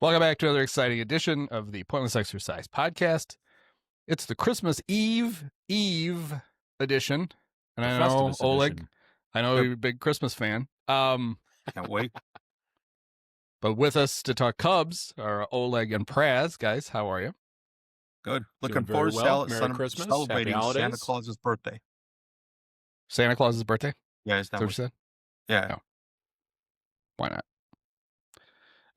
Welcome back to another exciting edition of the Pointless Exercise Podcast. It's the Christmas Eve edition. And I know, Oleg, I know you're a big Christmas fan. Can't wait. But with us to talk Cubs are Oleg and Praz. Guys, how are you? Good. Looking Doing very forward to well. Merry Christmas. celebrating Happy Santa holidays. Claus's birthday. Santa Claus's birthday? Yeah, is Is that that what what you said? Yeah. No. Why not?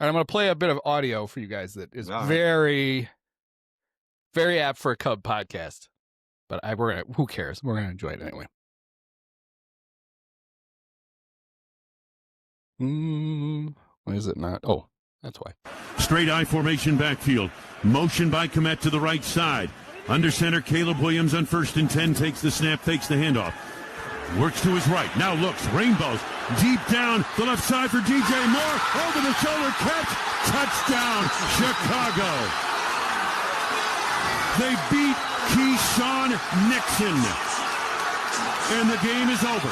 And I'm going to play a bit of audio for you guys that is All right. very, very apt for a Cub podcast. But who cares? We're going to enjoy it anyway. Why is it not? Oh, that's why. Straight I formation backfield. Motion by Komet to the right side. Under center, Caleb Williams on 1st and 10 takes the snap, fakes the handoff. Works to his right. Now looks. Rainbows. Deep down the left side for DJ Moore. Over the shoulder catch. Touchdown, Chicago. They beat Keyshawn Nixon. And the game is over.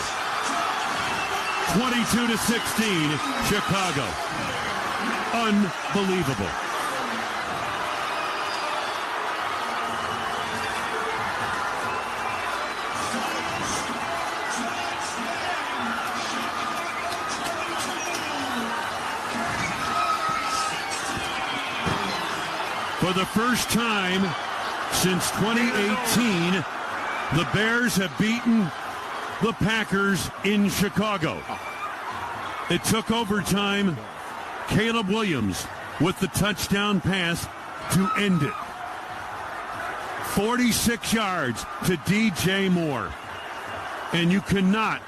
22-16, Chicago. Unbelievable. For the first time since 2018, the Bears have beaten the Packers in Chicago. It took overtime. Caleb Williams with the touchdown pass to end it. 46 yards to DJ Moore. And you cannot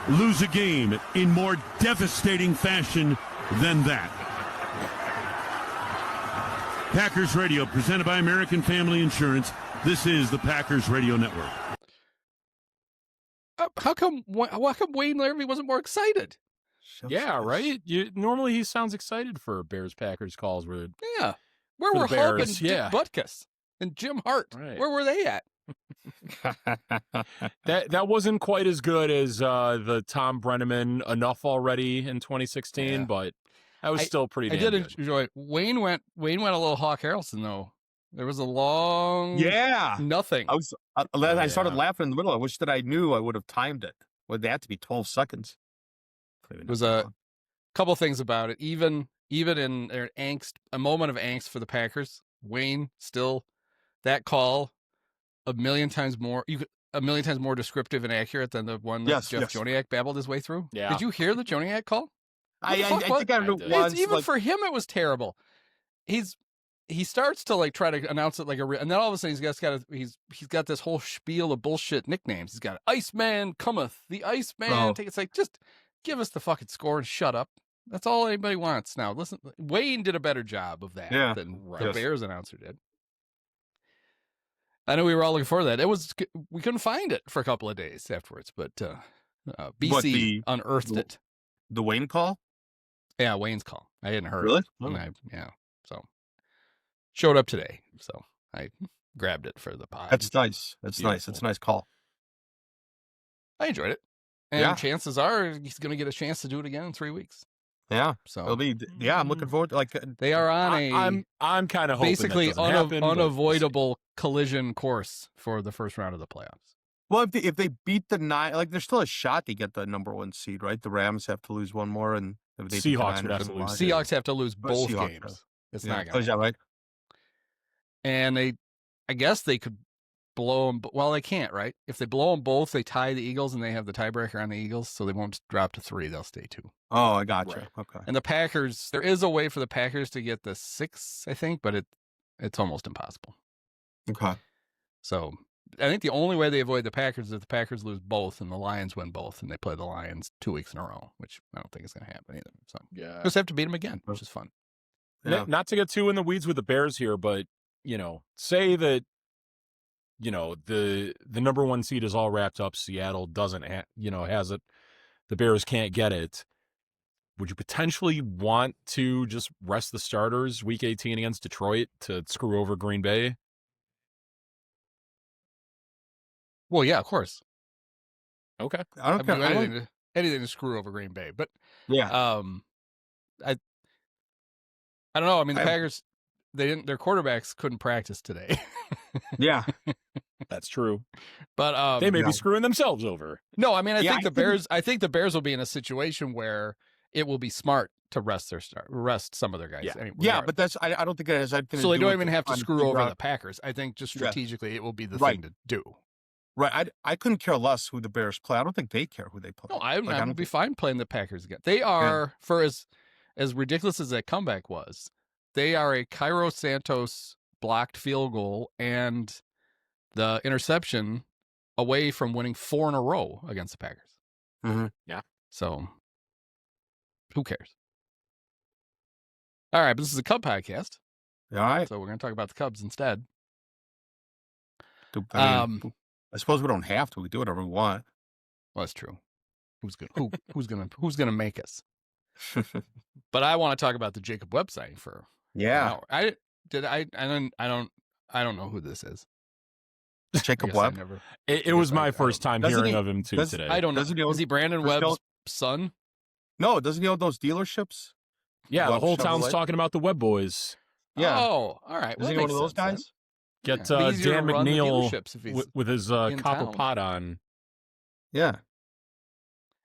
lose a game in more devastating fashion than that. Packers Radio, presented by American Family Insurance. This is the Packers Radio Network. How come Wayne Larrabee wasn't more excited? Yeah, right? Normally he sounds excited for Bears-Packers calls. Where Yeah. Where For were the Hub and Bears, Dick yeah. Butkus and Jim Hart? Right. Where were they at? that wasn't quite as good as the Tom Brenneman Enough Already in 2016, Yeah. but that was still pretty I damn did good. enjoy it. Wayne went a little Hawk Harrelson, though. There was a long nothing. I started Yeah. laughing in the middle. I wish that I knew I would have timed it. Would that to be 12 seconds? It was a couple things about it. Even in their angst, a moment of angst for the Packers, Wayne still that call a million times more descriptive and accurate than the one that Yes, Jeff yes. Joniak babbled his way through. Yeah. Did you hear the Joniak call? What the I fuck was- think I heard I it did. once. Even like, for him, it was terrible. He starts to like try to announce it like and then all of a sudden he's got this whole spiel of bullshit nicknames. He's got Iceman cometh, the Iceman. Oh. It's like, just give us the fucking score and shut up. That's all anybody wants now. Listen, Wayne did a better job of that Yeah. than the Yes. Bears announcer did. I know we were all looking for that. We couldn't find it for a couple of days afterwards, but BC unearthed it. the Wayne call? Yeah, Wayne's call. I hadn't heard Really? it. And so showed up today. So I grabbed it for the pod. That's nice. That's nice. It's a nice call. I enjoyed it. And Yeah. chances are he's going to get a chance to do it again in 3 weeks. Yeah. So It'll be. Yeah, I'm looking forward to they are on I'm kind of hoping basically that doesn't happen, but unavoidable collision course for the first round of the playoffs. Well, if they beat the nine, there's still a shot to get the number one seed, right? The Rams have to lose one more, and if they beat the Seahawks would Niners, have to then lose. why? Seahawks have to lose But both Seahawks, games. It's Yeah. not Oh, going is to that right? And I guess they could blow them. Well, they can't, right? If they blow them both, they tie the Eagles, and they have the tiebreaker on the Eagles, so they won't drop to 3. They'll stay 2. Oh, I got you. Right. Okay. And the Packers, there is a way for the Packers to get the 6, I think, but it's almost impossible. Okay. So I think the only way they avoid the Packers is if the Packers lose both and the Lions win both, and they play the Lions 2 weeks in a row, which I don't think is going to happen either. So yeah. just have to beat them again, which is fun. Yeah. Not to get too in the weeds with the Bears here, but say that the number one seed is all wrapped up. Seattle doesn't has it. The Bears can't get it. Would you potentially want to just rest the starters week 18 against Detroit to screw over Green Bay? Well, yeah, of course. Okay. I don't I mean, care. anything to screw over Green Bay, but Yeah. I don't know. I mean, the Packers, their quarterbacks couldn't practice today. Yeah. That's true. But they may be screwing themselves over. No, I mean, I think the Bears will be in a situation where it will be smart to rest some of their guys. Yeah, anyway, but that's I don't think it has anything. So they don't even have to screw over the Packers. I think just strategically, it will be the thing to do. Right. I couldn't care less who the Bears play. I don't think they care who they play. No, I would be fine playing the Packers again. They are, for as ridiculous as that comeback was, they are a Cairo Santos blocked field goal and the interception away from winning 4 in a row against the Packers. Mm-hmm. Yeah. So, who cares? All right, but this is a Cub podcast. All right. So we're going to talk about the Cubs instead. I suppose we don't have to. We do whatever we want. Well, that's true. Who's gonna make us? But I want to talk about the Jacob Webb signing for an hour. I don't know who this is. Jacob Webb. It was my first time hearing of him too today. I don't know. Is he Brandon Webb's son? No, doesn't he own those dealerships? Yeah, the whole town's talking about the Webb boys. Yeah. Oh, all right. Is he one of those guys? Get Dan McNeil with his copper pot on. Yeah.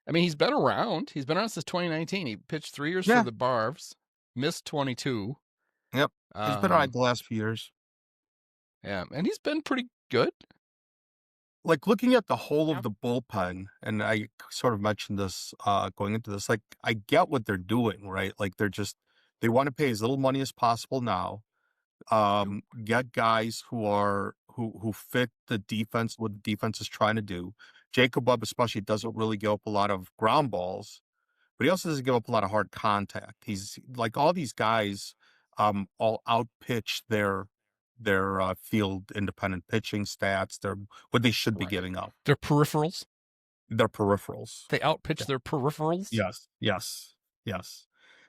I mean, he's been around. He's been around since 2019. He pitched 3 years for the Barbs, missed 22. Yep. He's been around the last few years. Yeah, and he's been pretty good. Like looking at the whole of the bullpen, and I sort of mentioned this going into this, like I get what they're doing, right? Like they want to pay as little money as possible now. Get guys who fit the defense, what the defense is trying to do. Jacob Webb especially doesn't really give up a lot of ground balls, but he also doesn't give up a lot of hard contact. He's like all these guys all outpitch their field independent pitching stats. They're what they should be giving up. Their peripherals. Their peripherals. They outpitch their peripherals. Yes.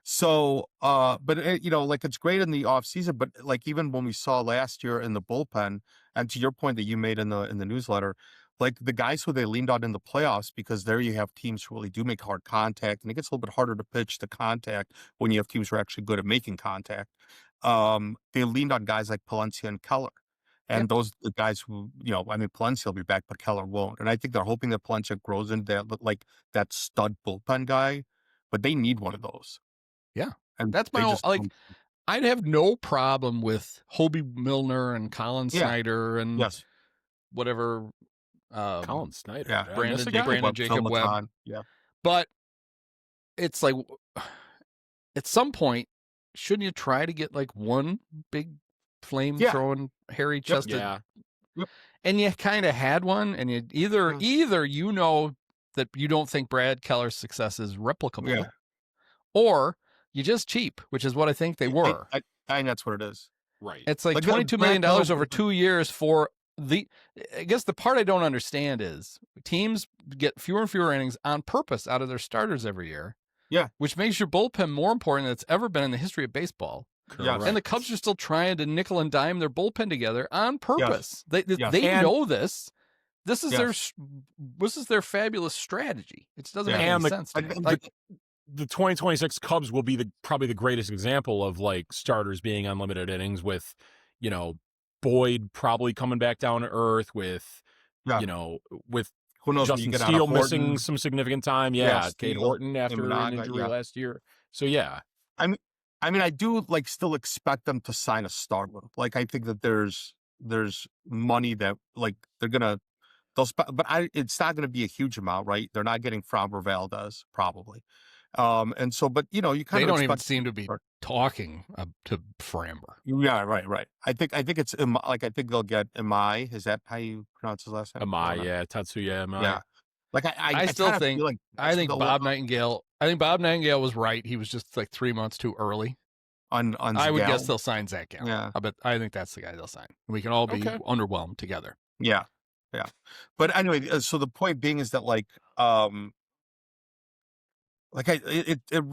So, but like it's great in the off season, but like even when we saw last year in the bullpen, and to your point that you made in the newsletter, like the guys who they leaned on in the playoffs, because there you have teams who really do make hard contact, and it gets a little bit harder to pitch the contact when you have teams who are actually good at making contact. They leaned on guys like Palencia and Keller. And those the guys who, Palencia will be back, but Keller won't. And I think they're hoping that Palencia grows into that stud bullpen guy, but they need one of those. Yeah. And that's my own, I'd have no problem with Hobie Milner and Colin Snyder and whatever. Colin Snyder. Brandon Jacob Webb. Yeah. But it's like, at some point, shouldn't you try to get like one big flame throwing hairy chested? Yep. And you kind of had one, and you either that you don't think Brad Keller's success is replicable, or you just cheap, which is what I think they were. I think that's what it is. Right. It's like $22 million over 2 years for I guess the part I don't understand is teams get fewer and fewer innings on purpose out of their starters every year. Yeah. Which makes your bullpen more important than it's ever been in the history of baseball. Yes. And the Cubs are still trying to nickel and dime their bullpen together on purpose. Yes. They know this. This is their fabulous strategy. It doesn't make any sense to me. The 2026 Cubs will be probably the greatest example of like starters being unlimited innings with, Boyd probably coming back down to earth with, with who knows, Justin Steele missing some significant time. Yeah. Cade Horton after an injury last year. So, yeah. I mean, I do still expect them to sign a starter. Like, I think that there's money that it's not going to be a huge amount, right? They're not getting Framber Valdez probably. And so, but you kind they of don't even seem to be talking to Framber. Yeah, right. I think it's I think they'll get Imai. Is that how you pronounce his last name? Imai, Tatsuya Imai. Yeah. I still think Bob Nightingale. I think Bob Nightingale was right. He was just 3 months too early. On I would guess they'll sign Zach Gallen. Yeah. I think that's the guy they'll sign. We can all be underwhelmed together. Yeah. But anyway, so the point being is that it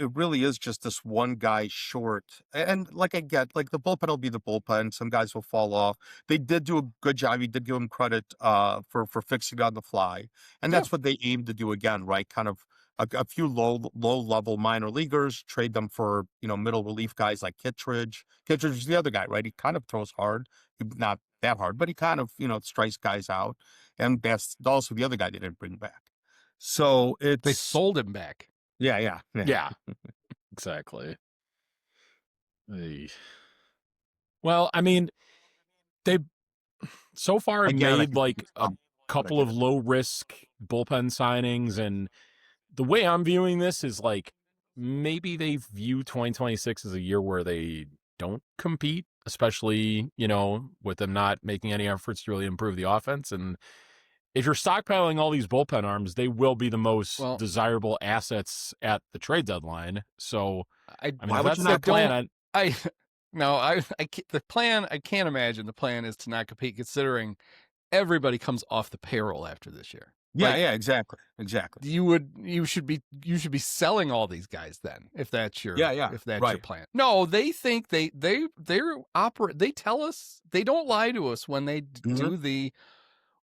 really is just this one guy short. And I get the bullpen will be the bullpen. Some guys will fall off. They did do a good job. You did give them credit for fixing it on the fly. And that's what they aim to do again, right? Kind of a few low level minor leaguers, trade them for, middle relief guys like Kittredge. Kittredge is the other guy, right? He kind of throws hard, not that hard, but he kind of, strikes guys out. And that's also the other guy they didn't bring back. So They sold him back. Yeah. Yeah, exactly. Well, I mean, they so far have made like a couple of low risk bullpen signings, and the way I'm viewing this is like maybe they view 2026 as a year where they don't compete, especially, with them not making any efforts to really improve the offense. And if you're stockpiling all these bullpen arms, they will be the most desirable assets at the trade deadline. So, I mean, if that's their plan. The plan, I can't imagine the plan is to not compete, considering everybody comes off the payroll after this year. Yeah, exactly. You should be selling all these guys then, if that's your if that's your plan. No, they think they operate. They tell us, they don't lie to us when they do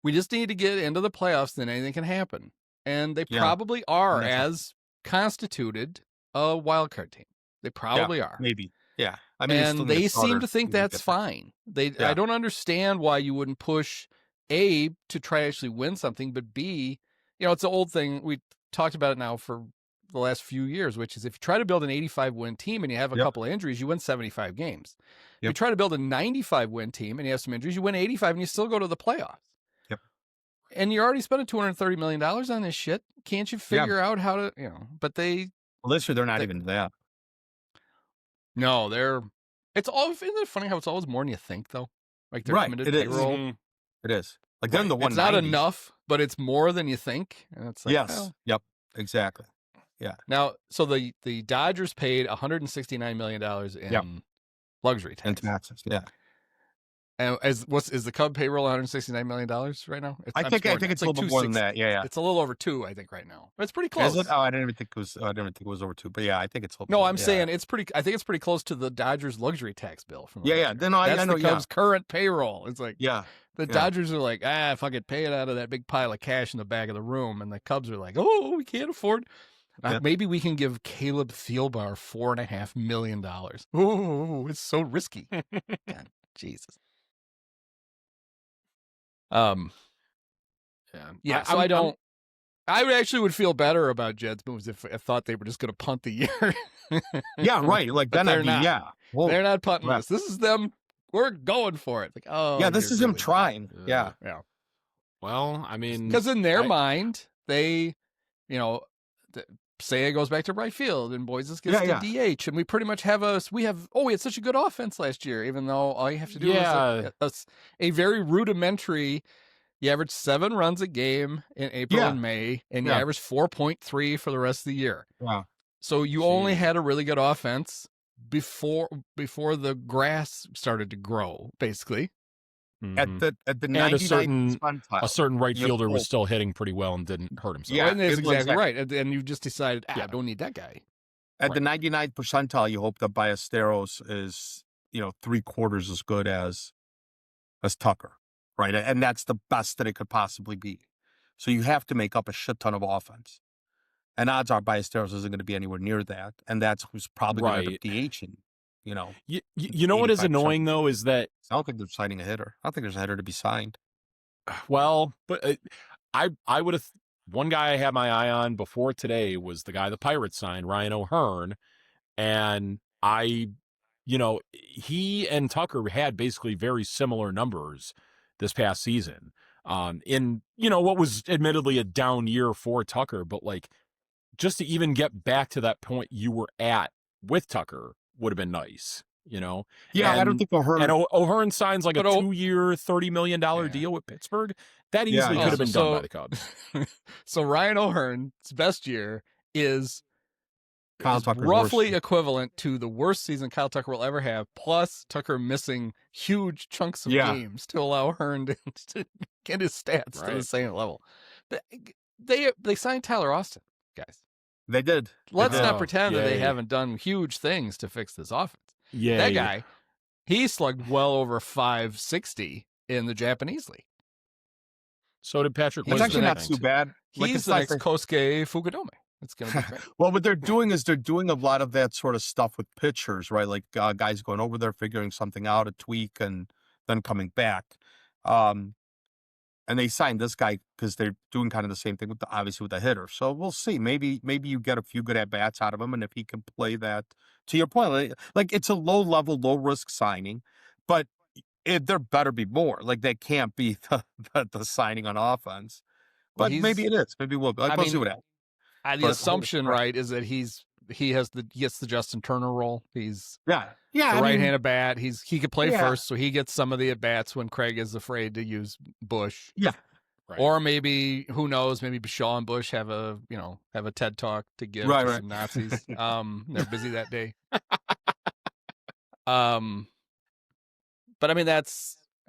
we just need to get into the playoffs, then anything can happen. And they probably are, as constituted, a wild card team. They probably are. Maybe. Yeah. I mean, and they seem to think that's fine. I don't understand why you wouldn't push A, to try to actually win something, but B, it's an old thing. We talked about it now for the last few years, which is if you try to build an 85-win team and you have a couple of injuries, you win 75 games. If you try to build a 95-win team and you have some injuries, you win 85 and you still go to the playoffs. And you're already spending $230 million on this shit. Can't you figure out how to, but they... Well, this year they're not even that. No, it's all, isn't it funny how it's always more than you think, though? Like their committed payroll. Mm-hmm. It is. Like they're in the 190s. It's not enough, but it's more than you think. And it's like, yes. Yep. Exactly. Yeah. Now, so the Dodgers paid $169 million in luxury tax. And taxes, yeah. And is the Cub payroll $169 million right now? I think it's a little bit more than that. Yeah. It's a little over 2, I think, right now. But it's pretty close. Is it? Oh, I didn't even think it was over 2. But yeah, I think it's a little. No, I'm saying I think it's pretty close to the Dodgers luxury tax bill from Yeah. Then I know the Cubs' current payroll. It's like the Yeah. Dodgers are like, if I could pay it out of that big pile of cash in the back of the room, and the Cubs are like, oh, we can't afford. Maybe we can give Caleb Thielbar $4.5 million. Oh, it's so risky. God, Jesus. So I actually would feel better about Jed's moves if I thought they were just going to punt the year. Yeah, right. Like then I'd be Well, they're not punting this. This is them. We're going for it. Like, this is him trying. Yeah. Well, I mean, because in their mind, they, Seiya goes back to right field and Boyes gets to DH, and we pretty much have we had such a good offense last year, even though all you have to do is a very rudimentary. You average 7 runs a game in April and May, and you average 4.3 for the rest of the year. Wow. So you only had a really good offense before the grass started to grow, basically. At the and a certain right fielder was still hitting pretty well and didn't hurt himself. Yeah, and that's exactly right. And you just decided, I don't need that guy. At the 99th percentile, you hope that Ballesteros is, 3/4 as good as Tucker, right? And that's the best that it could possibly be. So you have to make up a shit ton of offense. And odds are Ballesteros isn't going to be anywhere near that. And that's who's probably going to end up DHing. You know what is annoying though is that I don't think they're signing a hitter. I don't think there's a hitter to be signed. Well, but I would have. One guy I had my eye on before today was the guy the Pirates signed, Ryan O'Hearn, and he and Tucker had basically very similar numbers this past season. In what was admittedly a down year for Tucker, but like just to even get back to that point you were at with Tucker would have been nice, Yeah, I don't think O'Hearn. And O'Hearn signs like a 2-year, $30 million deal with Pittsburgh. That easily could have been done by the Cubs. So Ryan O'Hearn's best year is roughly equivalent to the worst season Kyle Tucker will ever have, plus Tucker missing huge chunks of games to allow O'Hearn to get his stats to the same level. But they signed Tyler Austin, guys. They did. Let's not pretend that they haven't done huge things to fix this offense. Yeah, that guy, he slugged well over 560 in the Japanese league. So did Patrick. It's actually not too bad. He's the next Kosuke Fukudome. It's going to be great. Well, what they're doing is they're doing a lot of that sort of stuff with pitchers, right? Like guys going over there, figuring something out, a tweak, and then coming back. Um, and they signed this guy because they're doing kind of the same thing with obviously with the hitter. So we'll see. Maybe you get a few good at bats out of him, and if he can play that, to your point, like it's a low level, low risk signing, but there better be more. Like they can't be the signing on offense. Well, But maybe it is. Maybe we'll. Like, we'll see what happens. The But assumption, right, is that he gets the Justin Turner role. He's yeah. the I mean, right-handed bat. He could play Yeah. first, so he gets some of the at bats when Craig is afraid to use Bush. Yeah. Right. Or maybe, who knows? Maybe Shaw and Bush have a TED talk to give to some Nazis. They're busy that day. But I mean,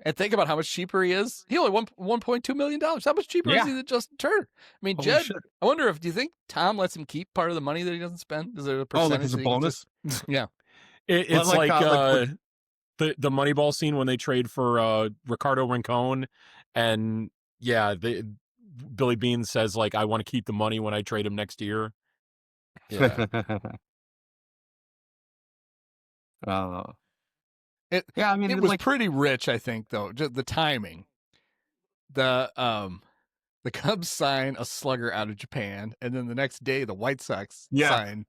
and think about how much cheaper he is. He only $1.2 million. How much cheaper is he than Justin Turner? I mean, Holy Jed, shit. I wonder do you think Tom lets him keep part of the money that he doesn't spend? Is there a percentage? like as a that he can bonus? yeah. It's like, the Moneyball scene when they trade for Ricardo Rincon, and Billy Bean says like, I want to keep the money when I trade him next year. Yeah. I mean, it was pretty rich, I think, though. Just the timing. The Cubs sign a slugger out of Japan, and then the next day the White Sox sign.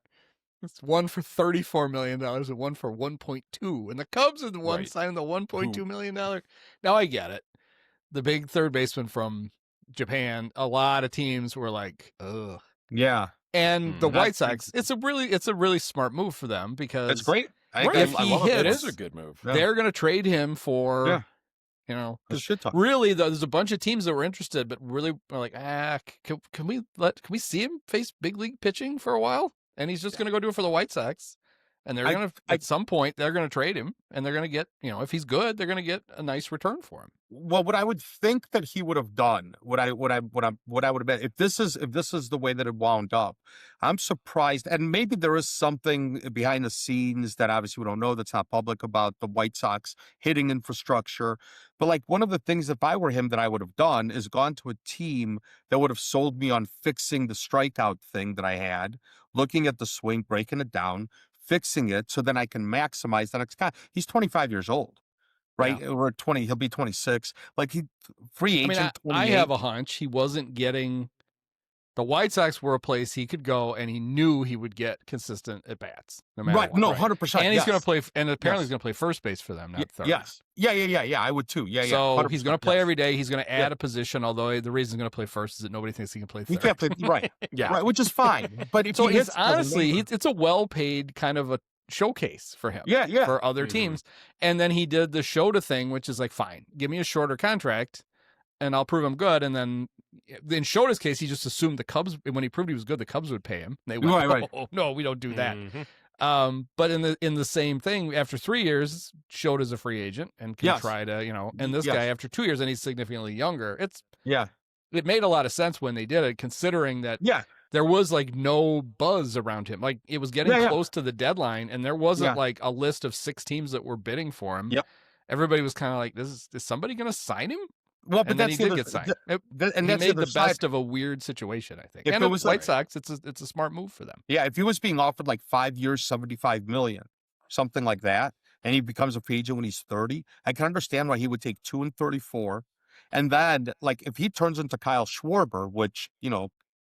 It's one for $34 million and one for 1.2, and the Cubs are the one signing the $1.2 million. Now I get it. The big third baseman from Japan. A lot of teams were like, ugh. Yeah. And the White Sox, it's a really smart move for them because it's great. If he hits, it is a good move. They're going to trade him for, really, there's a bunch of teams that were interested, but really are like, can we see him face big league pitching for a while? And he's just going to go do it for the White Sox. And they're going to, at some point, they're going to trade him, and they're going to get, if he's good, they're going to get a nice return for him. Well, what I would think that he would have done, what I would have been, if this is the way that it wound up, I'm surprised, and maybe there is something behind the scenes that obviously we don't know, that's not public, about the White Sox hitting infrastructure. But like, one of the things, if I were him, that I would have done is gone to a team that would have sold me on fixing the strikeout thing that I had, looking at the swing, breaking it down, fixing it so then I can maximize the next guy. He's 25 years old, right? Or 20, he'll be 26. Like, free agent. I have a hunch he wasn't getting. The White Sox were a place he could go, and he knew he would get consistent at bats, no matter what. No, 100%. And he's going to play, and apparently he's going to play first base for them, not third. Yes. Yeah. I would too. So he's going to play every day. He's going to add a position, although the reason he's going to play first is that nobody thinks he can play third. He can't play, right. Right, which is fine. But if so it's honestly, it's a well-paid kind of a showcase for him. For other teams. And then he did the Shota thing, which is like, fine, give me a shorter contract, and I'll prove I'm good. And then in Shota's case, he just assumed the Cubs, when he proved he was good, the Cubs would pay him. And they went, oh, no, we don't do that. But in the same thing, after 3 years, Shota's a free agent and can try to, and this guy after 2 years, and he's significantly younger. It made a lot of sense when they did it, considering that there was like no buzz around him. Like, it was getting close to the deadline, and there wasn't like a list of 6 teams that were bidding for him. Everybody was kind of like, is somebody going to sign him? Well, but then he did get signed. And he made the best of a weird situation, I think. And it was White Sox, it's a smart move for them. Yeah, if he was being offered like 5 years, $75 million, something like that, and he becomes a free agent when he's 30, I can understand why he would take 2 and 34. And then, like, if he turns into Kyle Schwarber, which,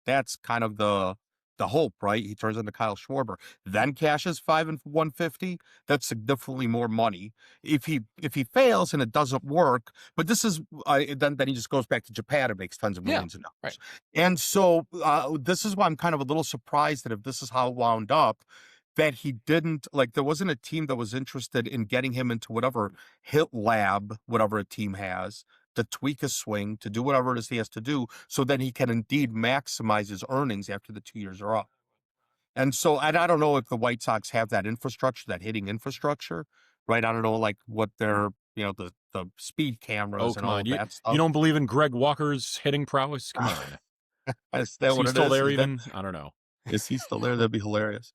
that's kind of the hope, right? He turns into Kyle Schwarber, then cashes 5 and 150. That's significantly more money. If he fails and it doesn't work, but this is then he just goes back to Japan and makes tons of millions of dollars. Right. And so this is why I'm kind of a little surprised that if this is how it wound up, that he didn't, like, there wasn't a team that was interested in getting him into whatever hit lab, whatever a team has, to tweak his swing, to do whatever it is he has to do, so that he can indeed maximize his earnings after the 2 years are up. And so, and I don't know if the White Sox have that infrastructure, that hitting infrastructure, right? I don't know, like, what their, the speed cameras and all that stuff. You don't believe in Greg Walker's hitting prowess? Come on. Is he still there even? I don't know. Is he still there? That'd be hilarious.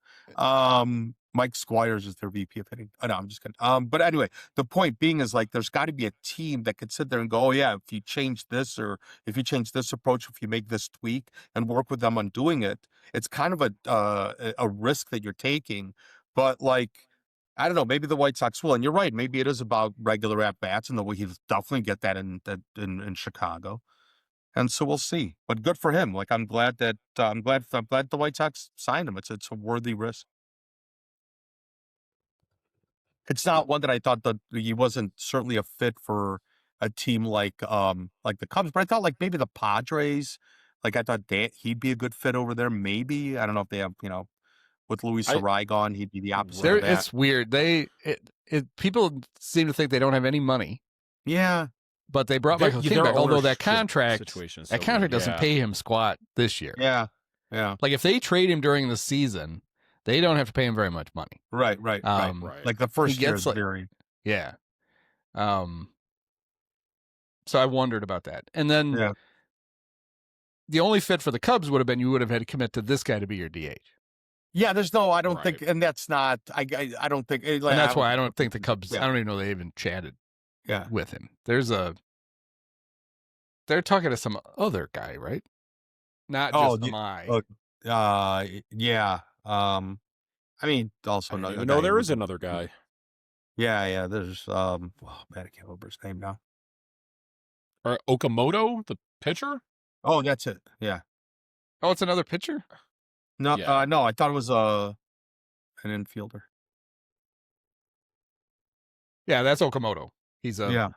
Mike Squires is their VP of hitting. Oh, no, I'm just kidding. But anyway, the point being is like there's got to be a team that could sit there and go, oh yeah, if you change this or if you change this approach, if you make this tweak and work with them on doing it, it's kind of a risk that you're taking. But like, I don't know, maybe the White Sox will. And you're right, maybe it is about regular at bats, and the way he'll definitely get that in Chicago. And so we'll see. But good for him. Like I'm glad the White Sox signed him. It's a worthy risk. It's not one that I thought that he wasn't certainly a fit for a team like the Cubs, but I thought like maybe the Padres. Like I thought he'd be a good fit over there. Maybe I don't know if they have with Luis Sarai gone, he'd be the opposite of that. It's weird. People seem to think they don't have any money. Yeah. But they brought Michael King back, although that contract doesn't pay him squat this year. Yeah. Yeah. Like if they trade him during the season, they don't have to pay him very much money. Right. Like the first year is very. Yeah. So I wondered about that. And then the only fit for the Cubs would have been you would have had to commit to this guy to be your DH. Yeah, I don't think, and that's not, I don't think. And that's why I don't think the Cubs, I don't even know they even chatted with him. They're talking to some other guy, right? Not just Amai. Yeah. I mean, also I don't even know there is another guy. Yeah. There's man, I can't remember his name now. Or Okamoto, the pitcher? Oh, that's it. Yeah. Oh, it's another pitcher? No, no, I thought it was an infielder. Yeah, that's Okamoto. He's a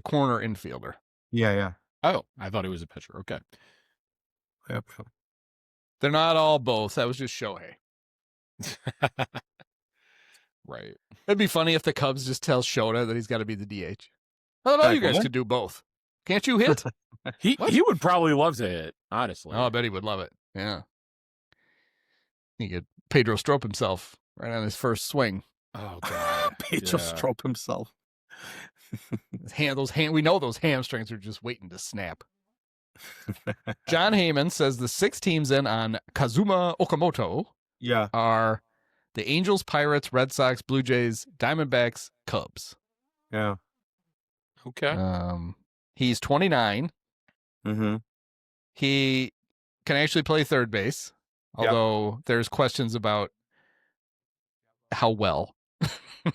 corner infielder. Yeah. Oh, I thought he was a pitcher. Okay. Yep. They're not all both. That was just Shohei. Right. It'd be funny if the Cubs just tell Shota that he's got to be the DH. I thought all you guys could do both. Can't you hit? He would probably love to hit, honestly. Oh, I bet he would love it. Yeah. He could Pedro Strop himself right on his first swing. Oh, God. Pedro Strop himself. We know those hamstrings are just waiting to snap. John Heyman says the 6 teams in on Kazuma Okamoto are the Angels, Pirates, Red Sox, Blue Jays, Diamondbacks, Cubs. Yeah. Okay. He's 29. Mm-hmm. He can actually play third base, although there's questions about how well.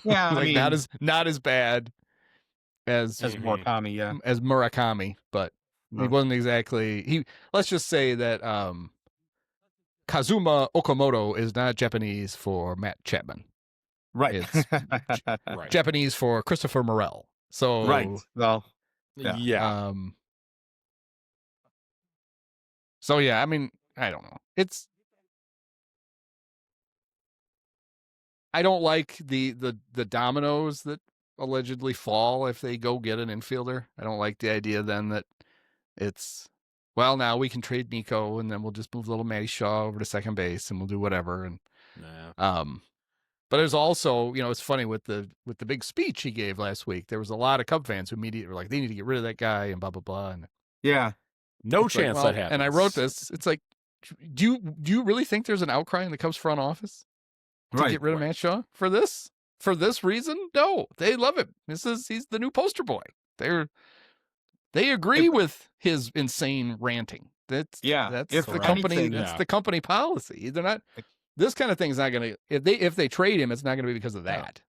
Yeah, like I mean, not as bad as Murakami, as Murakami, but he wasn't exactly. Let's just say that Kazuma Okamoto is not Japanese for Matt Chapman. Right. It's Japanese for Christopher Morel. So Well, yeah. So I mean, I don't know. I don't like the dominoes that allegedly fall if they go get an infielder. I don't like the idea then that it's, well, now we can trade Nico and then we'll just move little Matty Shaw over to second base and we'll do whatever. And but there's also, it's funny with the big speech he gave last week. There was a lot of Cub fans who immediately were like, they need to get rid of that guy and blah blah blah. And no chance that happens. And I wrote this. It's like, do you really think there's an outcry in the Cubs front office to get rid of Matt Shaw for this? For this reason? No, they love him. He's the new poster boy. They agree with his insane ranting. That's the company. That's the company policy. They're not. This kind of thing is not going to. If they trade him, it's not going to be because of that.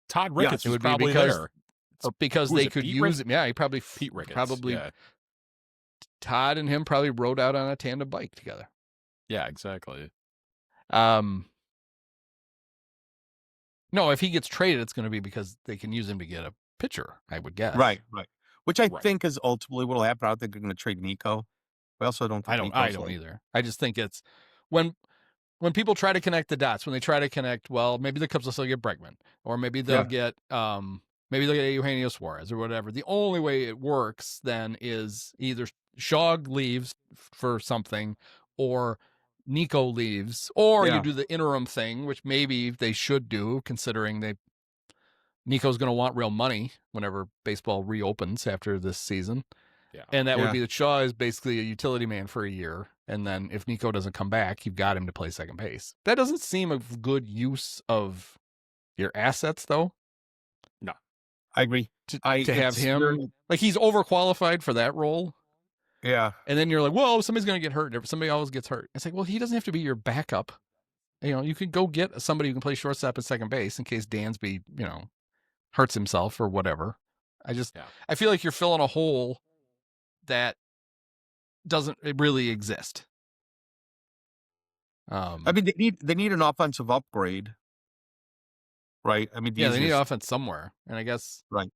Todd Ricketts would probably be because there. Because they could use him. Yeah, he probably Pete Ricketts. Probably Todd and him probably rode out on a tandem bike together. Yeah, exactly. No, if he gets traded, it's going to be because they can use him to get a pitcher, I would guess. Right. Which I think is ultimately what will happen. I don't think they're going to trade Nico. I also don't think I don't either. I just think it's when people try to connect the dots, when they try to connect, well, maybe the Cubs will still get Bregman, or maybe they'll get Eugenio Suarez or whatever. The only way it works then is either Shaw leaves for something, or Nico leaves, or you do the interim thing, which maybe they should do, considering Nico's going to want real money whenever baseball reopens after this season. And that would Yeah. be that Shaw is basically a utility man for a year. And then if Nico doesn't come back, you've got him to play second base. That doesn't seem a good use of your assets, though. I agree. To It's have him, very- like, he's overqualified for that role. yeah. And then you're like, well, somebody's going to get hurt. Somebody always gets hurt. It's like, well, he doesn't have to be your backup. You could go get somebody who can play shortstop and second base in case Dansby, hurts himself or whatever. I feel like you're filling a hole that doesn't really exist. I mean, they need an offensive upgrade, right? I mean, they need offense somewhere, and I guess right.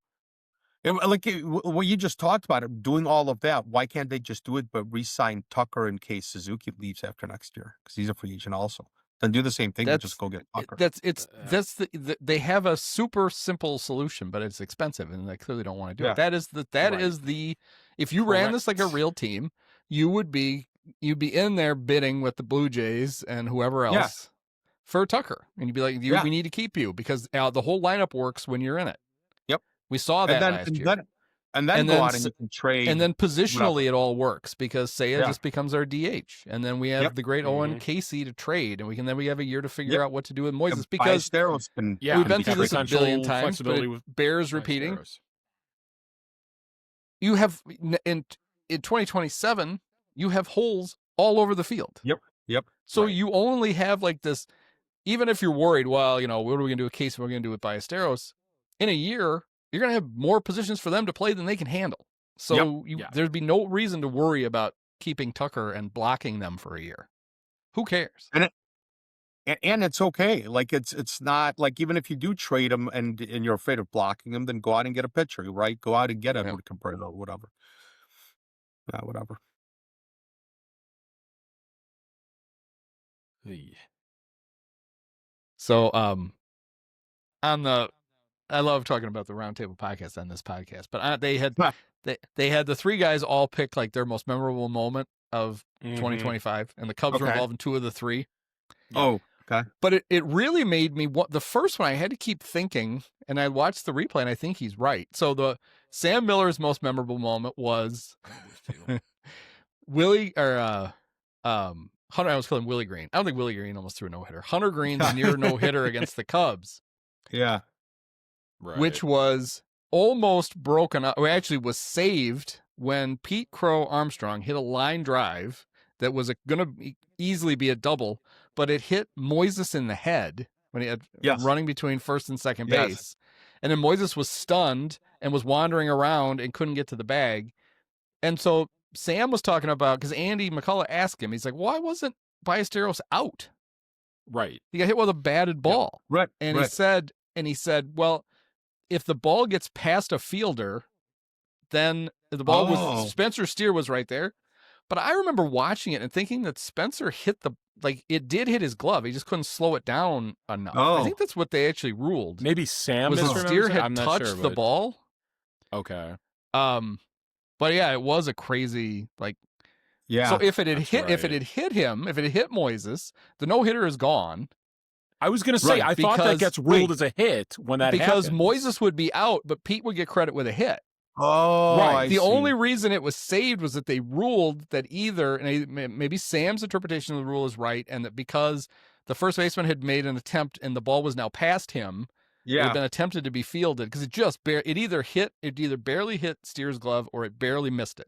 And what you just talked about, doing all of that, why can't they just do it but re-sign Tucker in case Suzuki leaves after next year? Because he's a free agent also. Then do the same thing, but just go get Tucker. They have a super simple solution, but it's expensive, and they clearly don't want to do it. That is if you ran this like a real team, you'd be in there bidding with the Blue Jays and whoever else for Tucker, and you'd be like, we need to keep you because the whole lineup works when you're in it. Yep, we saw that last year. And then go out and you can trade. And then positionally it all works because Seiya just becomes our DH. And then we have the great Owen Casey to trade. And we have a year to figure out what to do with Moises. Because we've been through this a billion times, but it bears repeating. You have, in 2027, you have holes all over the field. Yep. So you only have like this, even if you're worried, well, what are we going to do with Casey? What are we going to do with Ballesteros? In a year, you're going to have more positions for them to play than they can handle. So there'd be no reason to worry about keeping Tucker and blocking them for a year. Who cares? And it's okay. Like it's not like, even if you do trade him and you're afraid of blocking him, then go out and get a pitcher, right? Go out and get Edward Cabrera or whatever. Yeah, whatever. So I love talking about the Roundtable podcast on this podcast, but they had the three guys all pick like their most memorable moment of 2025, and the Cubs were involved in two of the three. Oh, okay. But it really made me the first one I had to keep thinking, and I watched the replay, and I think he's right. So the Sam Miller's most memorable moment was Willie or Hunter. I was calling Willie Green. I don't think Willie Green almost threw a no-hitter. Hunter Green's near no-hitter against the Cubs. Yeah. Right. Which was almost broken up. Or actually was saved when Pete Crow Armstrong hit a line drive that was going to easily be a double, but it hit Moises in the head when he had running between first and second base. And then Moises was stunned and was wandering around and couldn't get to the bag. And so Sam was talking about, because Andy McCullough asked him, he's like, why wasn't Ballesteros out? Right. He got hit with a batted ball. Yeah. Right. And he said, well, if the ball gets past a fielder, then the ball was Spencer Steer was right there. But I remember watching it and thinking that Spencer hit it did hit his glove. He just couldn't slow it down enough. I think that's what they actually ruled. Maybe Sam was misremembers Steer it? had I'm not touched sure, the ball. Okay. But yeah, it was a crazy Yeah. So if it had hit him, if it had hit Moises, the no-hitter is gone. I was going to say, I thought that gets ruled as a hit when that because happens. Moises would be out, but Pete would get credit with a hit. Oh, right. The only reason it was saved was that they ruled that either, and maybe Sam's interpretation of the rule is right, and that because the first baseman had made an attempt and the ball was now past him, it had been attempted to be fielded because it either barely hit Steer's glove or it barely missed it.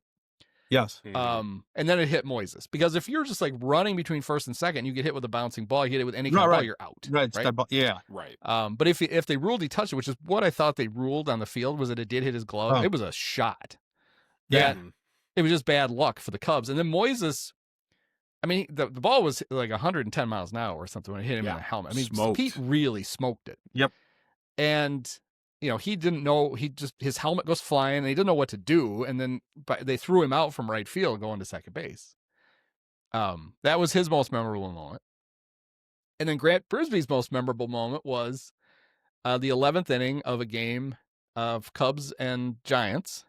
Yes. And then it hit Moises. Because if you're just like running between first and second, you get hit with a bouncing ball, you get it with any kind of ball, you're out. Right. Yeah. Right. But if they ruled he touched it, which is what I thought they ruled on the field, was that it did hit his glove. It was a shot. Yeah. It was just bad luck for the Cubs. And then Moises, I mean, the ball was like 110 miles an hour or something when it hit him in the helmet. I mean, Pete really smoked it. Yep. And he didn't know, his helmet goes flying and he didn't know what to do. And then they threw him out from right field going to second base. That was his most memorable moment. And then Grant Brisbee's most memorable moment was the 11th inning of a game of Cubs and Giants.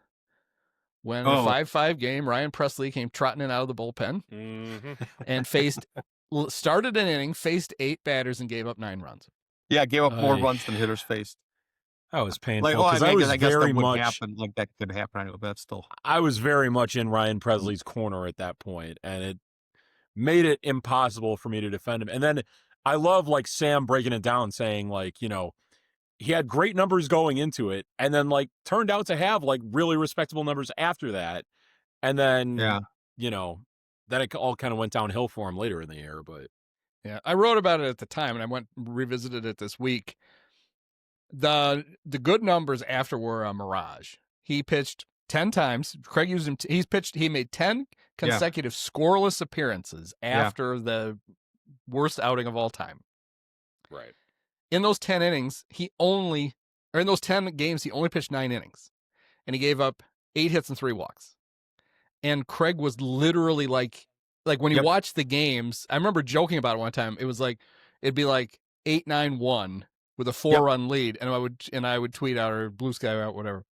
When in a 5-5 game, Ryan Presley came trotting in out of the bullpen and started an inning, faced 8 batters and gave up 9 runs. Yeah, gave up more runs than hitters faced. That was painful Like, well, I because mean, I was I guess that very would much happen. Like that could happen anyway, but that's still. I was very much in Ryan Presley's corner at that point, and it made it impossible for me to defend him. And then I love like Sam breaking it down, saying like, you know, he had great numbers going into it, and then like turned out to have like really respectable numbers after that. And then, Yeah. you know, then it all kind of went downhill for him later in the year. But Yeah, I wrote about it at the time, and I went revisited it this week. The good numbers after were a mirage. He pitched 10 times. Craig used him. He made 10 consecutive scoreless appearances after the worst outing of all time. right. In those 10 innings, in those 10 games, he only pitched 9 innings, and he gave up 8 hits and 3 walks. And Craig was literally like when you watch the games, I remember joking about it one time. It was like, it'd be like 8-9-1 with a 4-run lead. And I would tweet out, or Blue Sky out, whatever.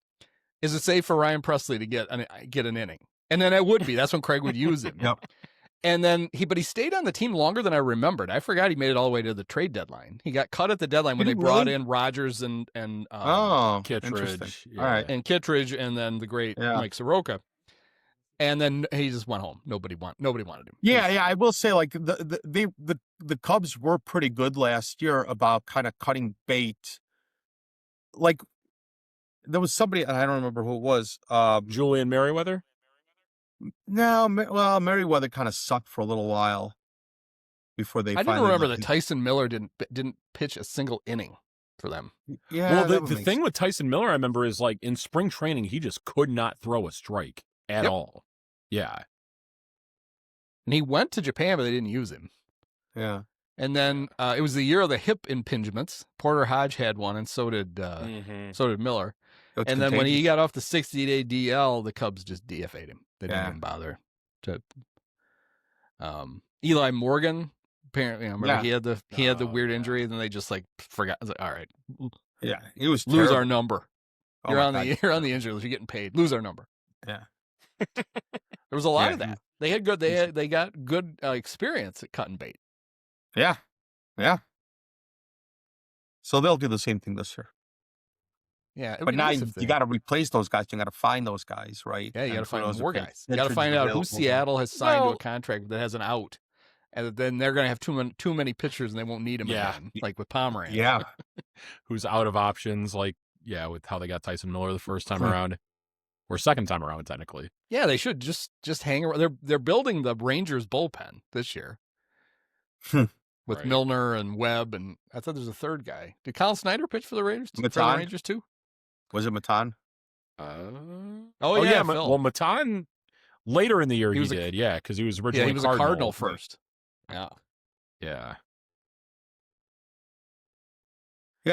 Is it safe for Ryan Presley to get an inning? And then it would be. That's when Craig would use him. And then he stayed on the team longer than I remembered. I forgot he made it all the way to the trade deadline. He got cut at the deadline when they brought in Rogers and Kittredge. All right. and Kittredge, and then the great Mike Soroka. And then he just went home. Nobody wanted him. Yeah. I will say, like the Cubs were pretty good last year about kind of cutting bait. Like there was somebody, I don't remember who it was. Julian Merriweather. No, well, Merriweather kind of sucked for a little while before they. I didn't remember that Tyson Miller didn't pitch a single inning for them. Yeah. Well, the thing with Tyson Miller, I remember, is like in spring training, he just could not throw a strike at all. Yeah. And he went to Japan, but they didn't use him. Yeah. And then it was the year of the hip impingements. Porter Hodge had one, and so did Miller. And then when he got off the 60-day DL, the Cubs just DFA'd him. They didn't even bother to. Eli Morgan, apparently, remember he had the weird injury, and then they just like forgot. I was like, all right, he was lose terrible. our number. Oh You're on the injury list. You're getting paid. Lose our number. Yeah. There was a lot of that. They had good. They got good experience at cutting bait. Yeah. So they'll do the same thing this year. Yeah, but now you got to replace those guys. You got to find those guys, right? Yeah, you got to find more guys. You got to find out who Seattle has signed to a contract that has an out, and then they're going to have too many pitchers, and they won't need him again, like with Pomeranz. Yeah, who's out of options? Like with how they got Tyson Miller the first time around, or second time around technically. Yeah, they should just hang around. They're building the Rangers bullpen this year. With Milner and Webb, and I thought there's a third guy. Did Kyle Snyder pitch for the Rangers? For the Rangers too? Was it Matan? Oh yeah. Well, Matan later in the year he did, because he was originally he was a Cardinal first. Yeah. Yeah,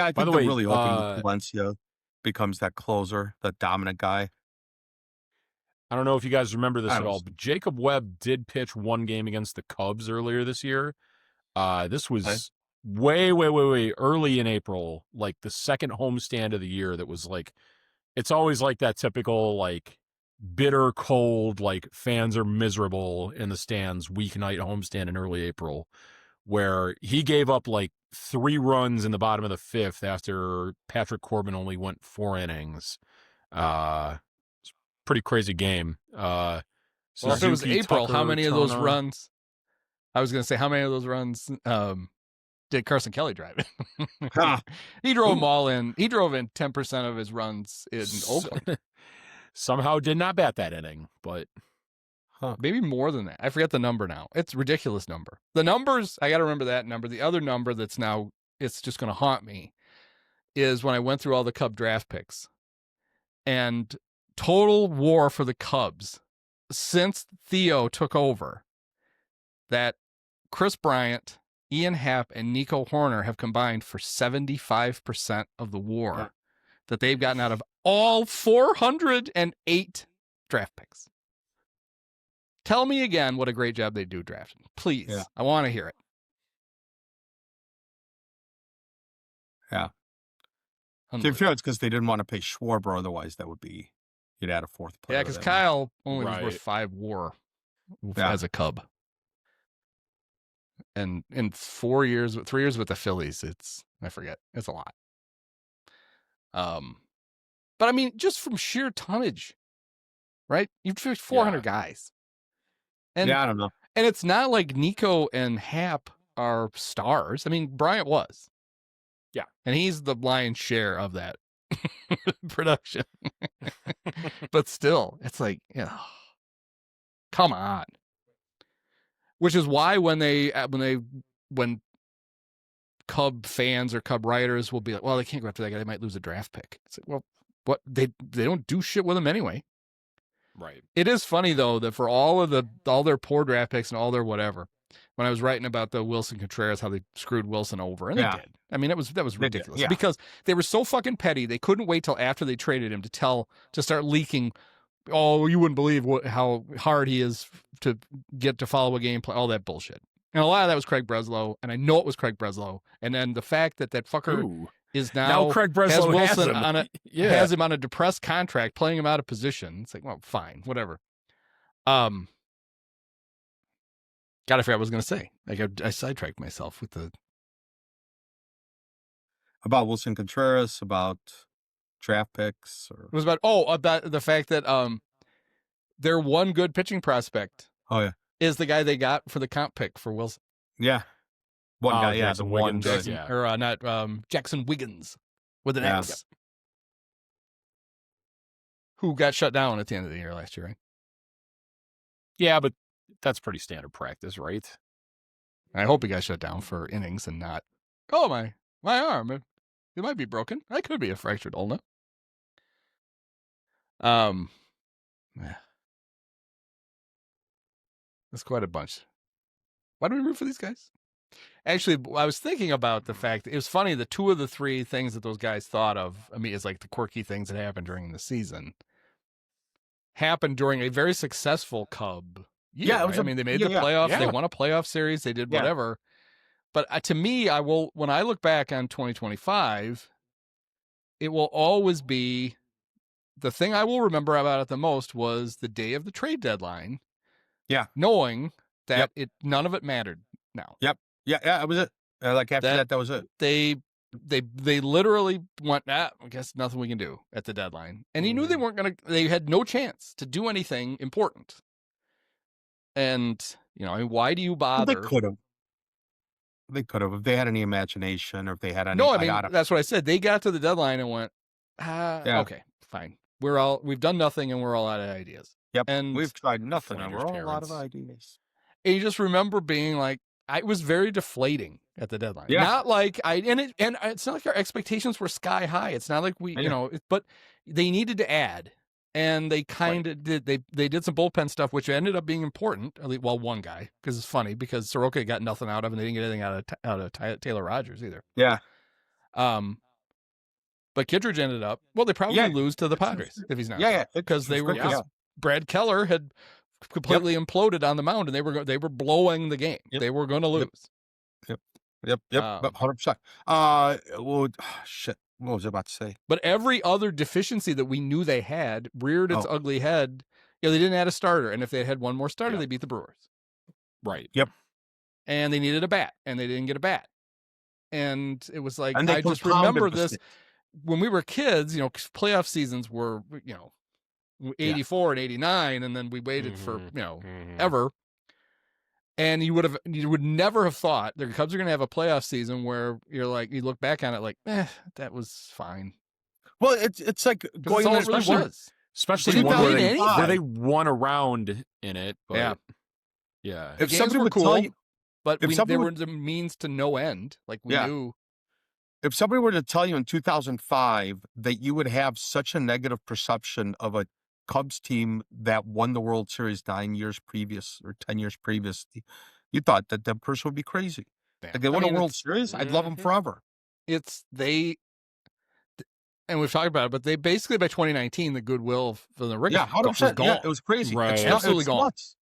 I think they're really hoping Valencia becomes that closer, that dominant guy. I don't know if you guys remember this at all, but Jacob Webb did pitch one game against the Cubs earlier this year. This was way early in April, like the second homestand of the year. That was like, it's always like that typical like bitter cold, like fans are miserable in the stands weeknight homestand in early April, where he gave up like 3 runs in the bottom of the 5th after Patrick Corbin only went 4 innings. It's a pretty crazy game. Well, if it was April, how many of those runs? I was going to say, how many of those runs did Carson Kelly drive in? He drove them all in. He drove in 10% of his runs in Oakland. Somehow did not bat that inning, but maybe more than that. I forget the number now. It's a ridiculous number. The numbers, I got to remember that number. The other number that's now, it's just going to haunt me, is when I went through all the Cub draft picks. And total WAR for the Cubs since Theo took over, that Chris Bryant, Ian Happ, and Nico Horner have combined for 75% of the WAR that they've gotten out of all 408 draft picks. Tell me again what a great job they do drafting. Please. Yeah. I want to hear it. Yeah. To be fair, it's because they didn't want to pay Schwarber. Otherwise, you'd add a 4th player. Yeah, because Kyle only was worth 5 WAR as a Cub. And in 3 years with the Phillies, it's a lot. But I mean, just from sheer tonnage, right? You've picked 400 guys. And yeah, I don't know. And it's not like Nico and Hap are stars. I mean, Bryant was. Yeah. And he's the lion's share of that production. But still, it's like, come on. Which is why when Cub fans or Cub writers will be like, well, they can't go after that guy. They might lose a draft pick. It's like, well, what they don't do shit with him anyway. Right. It is funny though that for all their poor draft picks and all their whatever, when I was writing about the Wilson Contreras, how they screwed Wilson over, and they did. I mean, that was ridiculous because they were so fucking petty. They couldn't wait till after they traded him to start leaking. Oh, you wouldn't believe how hard he is to get to follow a game plan, all that bullshit. And a lot of that was Craig Breslow, and I know it was Craig Breslow. And then the fact that fucker is now Craig Breslow has Wilson has him on a depressed contract, playing him out of position. It's like, well, fine, whatever. God, I forgot what I was going to say. Like I sidetracked myself with about Wilson Contreras, about draft picks, or it was about the fact that their one good pitching prospect. Oh yeah, is the guy they got for the comp pick for Wilson. Yeah, one guy. Yeah, Jackson the one Wiggins, good. yeah. Or not Jackson Wiggins with an X, who got shut down at the end of the year last year, right? Yeah, but that's pretty standard practice, right? I hope he got shut down for innings and not. Oh my arm, it might be broken. I could be a fractured ulna. That's quite a bunch. Why do we root for these guys? Actually, I was thinking about the fact that it was funny. The two of the three things that those guys thought of, I mean, is like the quirky things that happened during the season, happened during a very successful Cub year. Yeah, it was I mean, they made the playoffs. Yeah. They won a playoff series. They did whatever. But to me, when I look back on 2025, it will always be the thing I will remember about it the most was the day of the trade deadline. Yeah, knowing that none of it mattered now. Yeah, that was it. Like after that was it. They literally went, I guess nothing we can do at the deadline. And he knew they had no chance to do anything important. And, I mean, why do you bother? They could have if they had any imagination or if they had any. No, I mean, that's what I said. They got to the deadline and went, okay, fine. We've done nothing and we're all out of ideas. Yep. And we've tried nothing and we're all out of ideas. And you just remember being like, it was very deflating at the deadline. Yeah. Not like it's not like our expectations were sky high. It's not like but they needed to add, and they kind of did. They did some bullpen stuff, which ended up being important. At least, one guy, because it's funny because Soroka got nothing out of, and they didn't get anything out of Taylor Rogers either. Yeah. But Kittredge ended up. Well, they probably lose to the Padres if he's not. Yeah, because Brad Keller had completely imploded on the mound, and they were blowing the game. They were going to lose. Yep. 100%. Well, shit. What was I about to say? But every other deficiency that we knew they had reared its ugly head. They didn't add a starter, and if they had one more starter, they beat the Brewers. Right. Yep. And they needed a bat, and they didn't get a bat. And it was like, I just remember this when we were kids. Playoff seasons were 84 and 89, and then we waited for ever. And you would never have thought the Cubs are going to have a playoff season where you're like, you look back on it like, that was fine. Well, it's like going on, especially where they won around in it. But, yeah. If somebody would cool, tell you, but there were the means to no end. Like we knew. If somebody were to tell you in 2005 that you would have such a negative perception of a Cubs team that won the World Series 9 years previous or 10 years previous, you thought that person would be crazy. Yeah. Like they won a World Series, I'd love them forever. And we've talked about it, but they basically by 2019 the goodwill for the Rick was gone. Yeah, it was crazy. Right. It's absolutely gone. Nuts.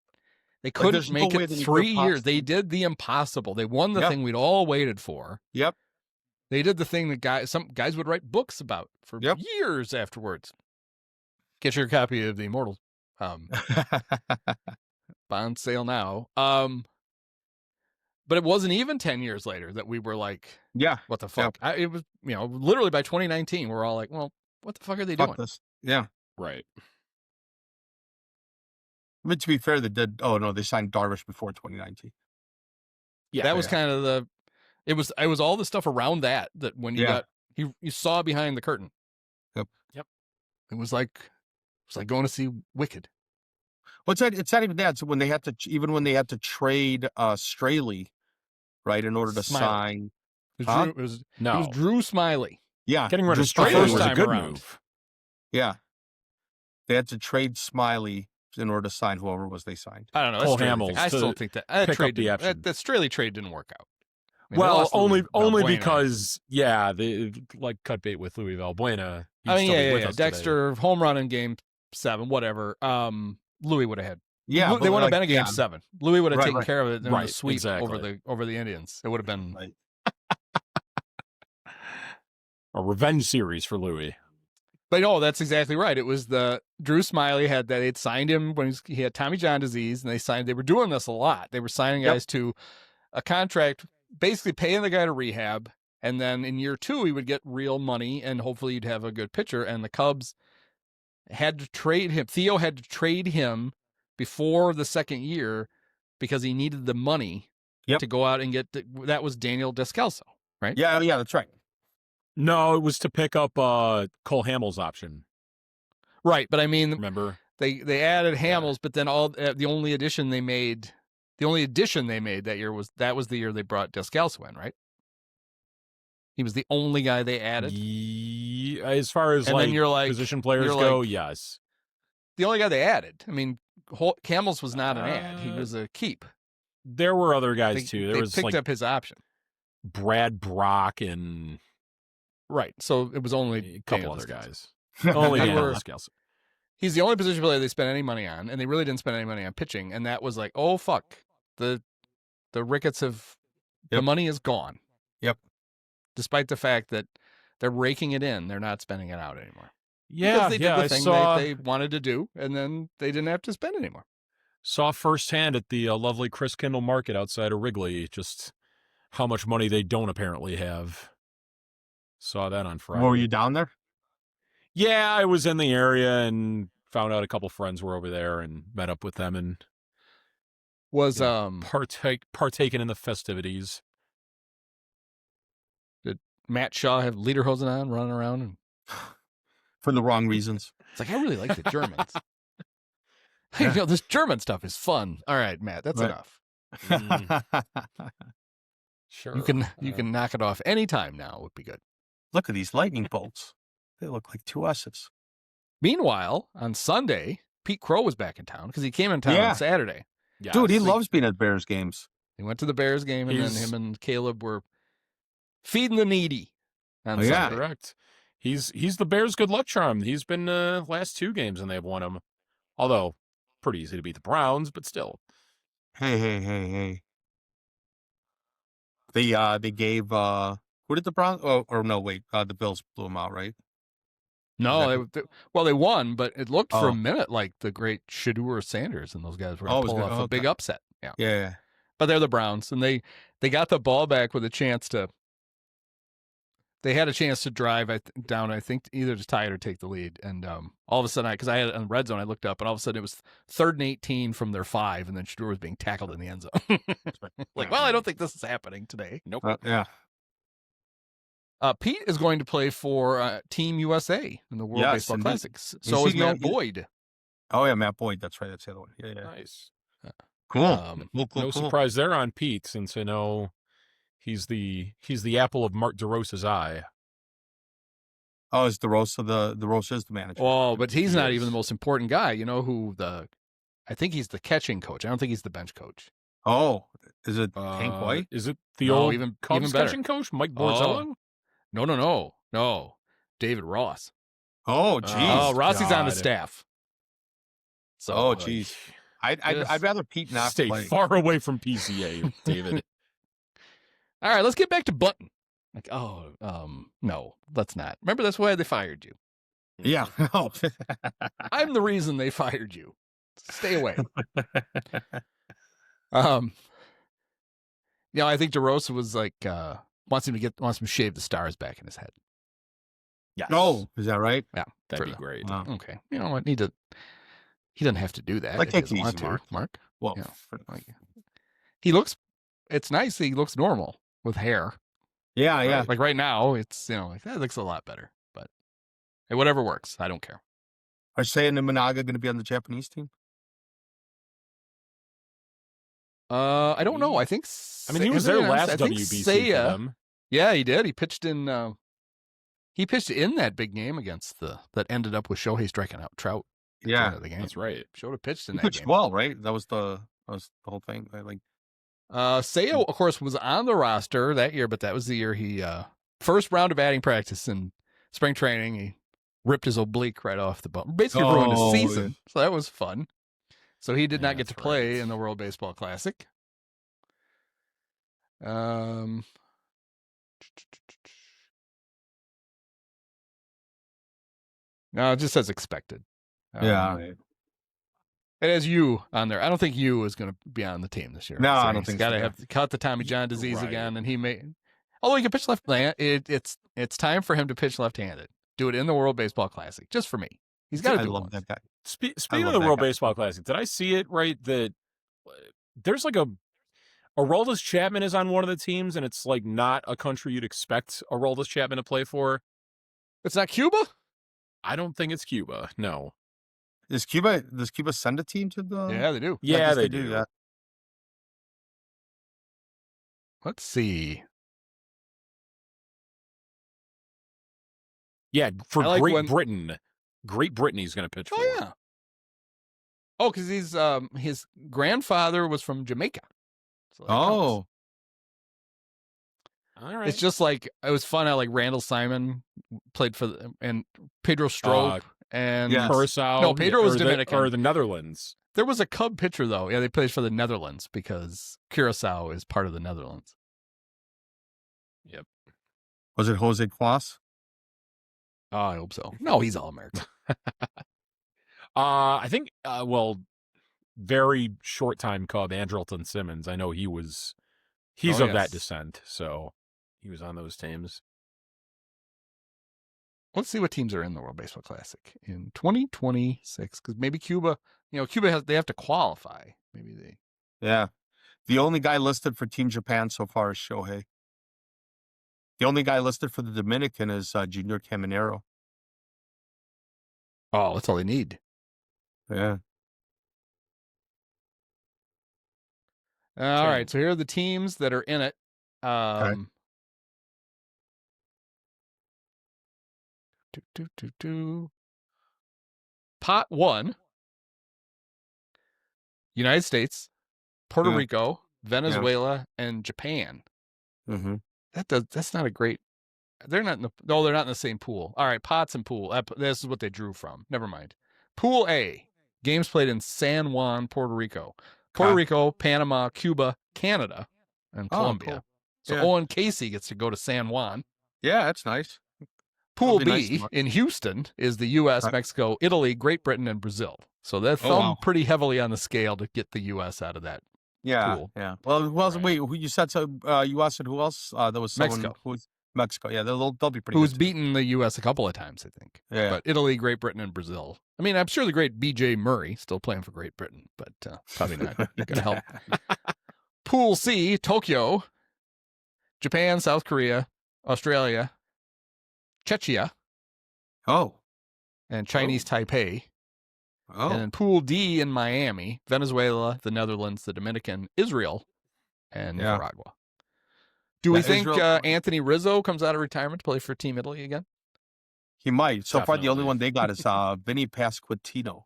They couldn't make it 3 years. They did the impossible. They won the thing we'd all waited for. Yep. They did the thing that some guys would write books about for years afterwards. Get your copy of The Immortals. Bond sale now. But it wasn't even 10 years later that we were like, Yeah. what the fuck? It was, literally by 2019, we're all like, well, what the fuck are they Fuck doing? this. Yeah. Right. I mean, to be fair, they did. Oh no, they signed Darvish before 2019. Yeah. That was kind of it was all the stuff around that when you you saw behind the curtain. Yep. It was like going to see Wicked. Well, it's not even that. So when they had to trade Straley, right, in order to sign. It was Drew Smiley. Yeah. Getting rid of Straley Straley was first a time good around. move. Yeah. They had to trade Smiley in order to sign whoever was they signed. I don't know. Cole Hamels. I still think that that Straley trade didn't work out. I mean, well, only Valbuena. because they like cut bait with Louis Valbuena. Dexter home run in Game 7, whatever. Louis would have had. Yeah, they wouldn't have been in Game 7. Louis would have taken care of it in the sweep exactly. over the Indians. It would have been a revenge series for Louis. But no, that's exactly right. It was Drew Smiley they'd signed him when he had Tommy John disease, and they were doing this a lot. They were signing guys to a contract, basically paying the guy to rehab, and then in year 2 he would get real money, and hopefully you'd have a good pitcher. And the Cubs had to trade him. Theo had to trade him before the second year because he needed the money to go out and get. That was Daniel Descalso, right? Yeah, that's right. No, it was to pick up Cole Hamels' option. Right, but I mean, remember they added Hamels, but then the only addition they made that year was the year they brought Descalso in, right? He was the only guy they added. As far as position players go, yes. The only guy they added. I mean, Hamels was not an add; he was a keep. There were other guys too. There was picked up his option. Brad Brock and. Right, so it was only a couple other guys. Only Descalso. He's the only position player they spent any money on, and they really didn't spend any money on pitching. And that was like, oh fuck, the Ricketts the money is gone. Yep. Despite the fact that they're raking it in, they're not spending it out anymore. Yeah, because they did the thing they wanted to do, and then they didn't have to spend anymore. Saw firsthand at the lovely Chris Kindle Market outside of Wrigley just how much money they don't apparently have. Saw that on Friday. Were you down there? Yeah, I was in the area and found out a couple friends were over there and met up with them and was partaken in the festivities. Did Matt Shaw have lederhosen on, running around and for the wrong reasons? It's like, I really like the Germans. This German stuff is fun. All right, Matt, that's enough. Sure. You can knock it off any time now. Would be good. Look at these lightning bolts. They look like 2 S's. Meanwhile, on Sunday, Pete Crow was back in town because he came in town on Saturday. Yeah, dude, he loves being at Bears games. He went to the Bears game, and then him and Caleb were feeding the needy on Sunday. Yeah, correct. He's the Bears' good luck charm. He's been last 2 games, and they've won them. Although, pretty easy to beat the Browns, but still. Hey. They gave who did the Browns? Or no, wait. The Bills blew them out, right? No, they won, but it looked for a minute like the great Shedeur Sanders and those guys were going to pull off a big upset. Yeah. But they're the Browns, and they got the ball back with a chance to. They had a chance to drive down, I think, either to tie it or take the lead. And all of a sudden, because I had it on red zone, I looked up, and all of a sudden it was 3rd and 18 from their 5, and then Shedeur was being tackled in the end zone. I don't think this is happening today. Nope. Yeah. Pete is going to play for Team USA in the World Baseball Classics. So is Matt Boyd. Oh, yeah, Matt Boyd. That's right. That's the other one. Yeah. Nice. Cool. No surprise there on Pete, since I know he's the apple of Mark DeRosa's eye. Oh, is DeRosa is the manager. Oh, but he's not even the most important guy. You know who I think he's the catching coach. I don't think he's the bench coach. Oh, is it Hank White? Is it the old even Cubs catching coach, Mike Borzello? No. David Ross. Oh, geez. Rossi's on the staff. So, geez. I'd rather Pete not stay play. far away from PCA, David. All right, let's get back to Button. No, let's not. Remember, that's why they fired you. Yeah. I'm the reason they fired you. Stay away. I think DeRosa was like wants him to shave the stars back in his head. Yes. Oh, is that right? Yeah, that'd be great. Wow. Okay, you know what? He doesn't have to do that. Like, if he take it doesn't want easy, to. Mark. Well, He looks. It's nice. He looks normal with hair. yeah, yeah. Like right now, it's like that looks a lot better. But hey, whatever works. I don't care. Are Seiya Nobunaga going to be on the Japanese team? I don't know. I think. He was there last I think WBC Seiya, for them. Yeah, he did. He pitched in. He pitched in that big game against that ended up with Shohei striking out Trout. At the end of the game. That's right. Should have pitched in He that pitched game. well, right? That was the whole thing. Like, Seiya, of course, was on the roster that year, but that was the year he first round of batting practice in spring training. He ripped his oblique right off the bone, basically ruined his season. So that was fun. So he did not get to play in the World Baseball Classic. No, it just says expected. yeah. It has you on there. I don't think you is going to be on the team this year. No, so I don't he's think got to so. have caught the Tommy John disease Right. again, and he may. Although he can pitch left, it's time for him to pitch left-handed. Do it in the World Baseball Classic, just for me. He's got to do I love once. that guy. Speaking love of the that World guy. Baseball Classic, did I see it right that there's like Aroldis Chapman is on one of the teams, and it's like not a country you'd expect Aroldis Chapman to play for? It's not Cuba? I don't think it's Cuba. No. Does Cuba send a team to the? Yeah, they do. I Yeah, guess they do. Yeah. Let's see. Yeah, for I like Great when- Britain. Great Britain he's going to pitch for. Oh yeah. Oh, because he's his grandfather was from Jamaica. So that counts. Oh, All right. It's just like it was fun how like Randall Simon played for and Pedro Strop and yes. Curacao. No, Pedro was or Dominican. or the Netherlands. There was a Cub pitcher though. Yeah, they played for the Netherlands because Curacao is part of the Netherlands. Yep. was it Jose Quas? Oh, I hope so. No, he's all American. I think very short time Cub, Andrelton Simmons. I know he's Oh, of that yes. descent, so he was on those teams. Let's see what teams are in the World Baseball Classic in 2026. Because maybe Cuba, they have to qualify. Maybe they. Yeah. The only guy listed for Team Japan so far is Shohei. The only guy listed for the Dominican is Junior Caminero. Oh, that's all they need. Yeah. All right, so here are the teams that are in it. Pot 1, United States, Puerto Yeah. Rico, Venezuela, and Japan. Mm-hmm. That's not a great. They're not in the same pool. All right, pots and pool. This is what they drew from. Never mind. Pool A, games played in San Juan, Puerto Rico. Puerto Rico, Panama, Cuba, Canada, and Colombia. Cool. So Yeah. Owen Casey gets to go to San Juan. Yeah, that's nice. Pool That'd be nice B to- in Houston is the U.S., Mexico, Italy, Great Britain, and Brazil. So they thumb pretty heavily on the scale to get the U.S. out of that. Yeah, pool. yeah. Well, who else? Right. Wait, who you said so? U.S. and who else? There was someone Mexico. who's Mexico. Yeah, they'll be pretty. Who's good too. beaten the U.S. a couple of times, I think. Yeah. But Italy, Great Britain, and Brazil. I mean, I'm sure the great B.J. Murray still playing for Great Britain, but probably not going to help. Pool C, Tokyo, Japan, South Korea, Australia, Czechia, Oh, and Chinese Taipei. oh, And then Pool D in Miami, Venezuela, the Netherlands, the Dominican, Israel, and Yeah. Nicaragua. Do we Yeah, think Israel- Anthony Rizzo comes out of retirement to play for Team Italy again? he might. So far, the only Definitely. one they got is Vinny Pasquantino.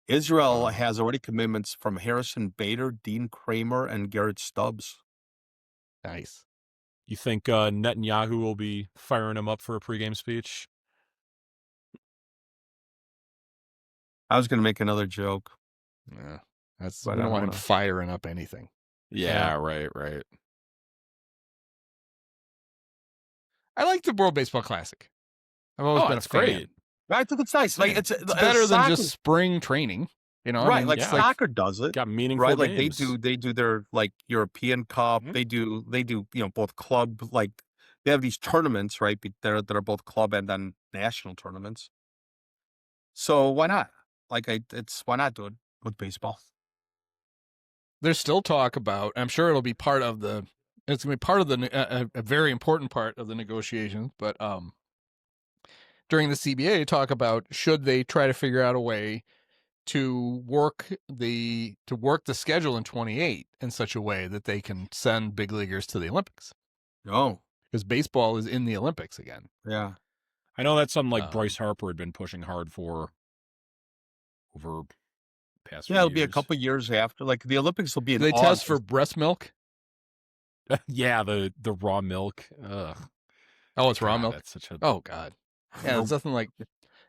Israel has already commitments from Harrison Bader, Dean Kramer, and Garrett Stubbs. Nice. You think Netanyahu will be firing him up for a pregame speech? I was going to make another joke. Yeah, that's But we I don't want him wanna- firing up anything. Yeah, right. I like the World Baseball Classic. I've always been a it's fan. great. I think it's nice. Like it's It's better than soccer- just spring training. You know, I Right, mean, like yeah. soccer does it. Got meaningful Right, like games. they do their like European Cup. Mhm. They do both club, like they have these tournaments, right? That are both club and then national tournaments. So why not? Like why not do it with baseball? there's still talk about. I'm sure it'll be part of the. It's gonna be part of the a very important part of the negotiations. But during the CBA, talk about should they try to figure out a way to work the schedule in 28 in such a way that they can send big leaguers to the Olympics, Oh, because baseball is in the Olympics again. yeah. I know that's something like Bryce Harper had been pushing hard for over the past few Yeah, it'll be a years. couple years after. Like the Olympics will be in Do they test for August. breast milk? Yeah, the raw milk. Ugh. Oh, it's raw God, milk. That's such a Oh God. Yeah, there's nothing like.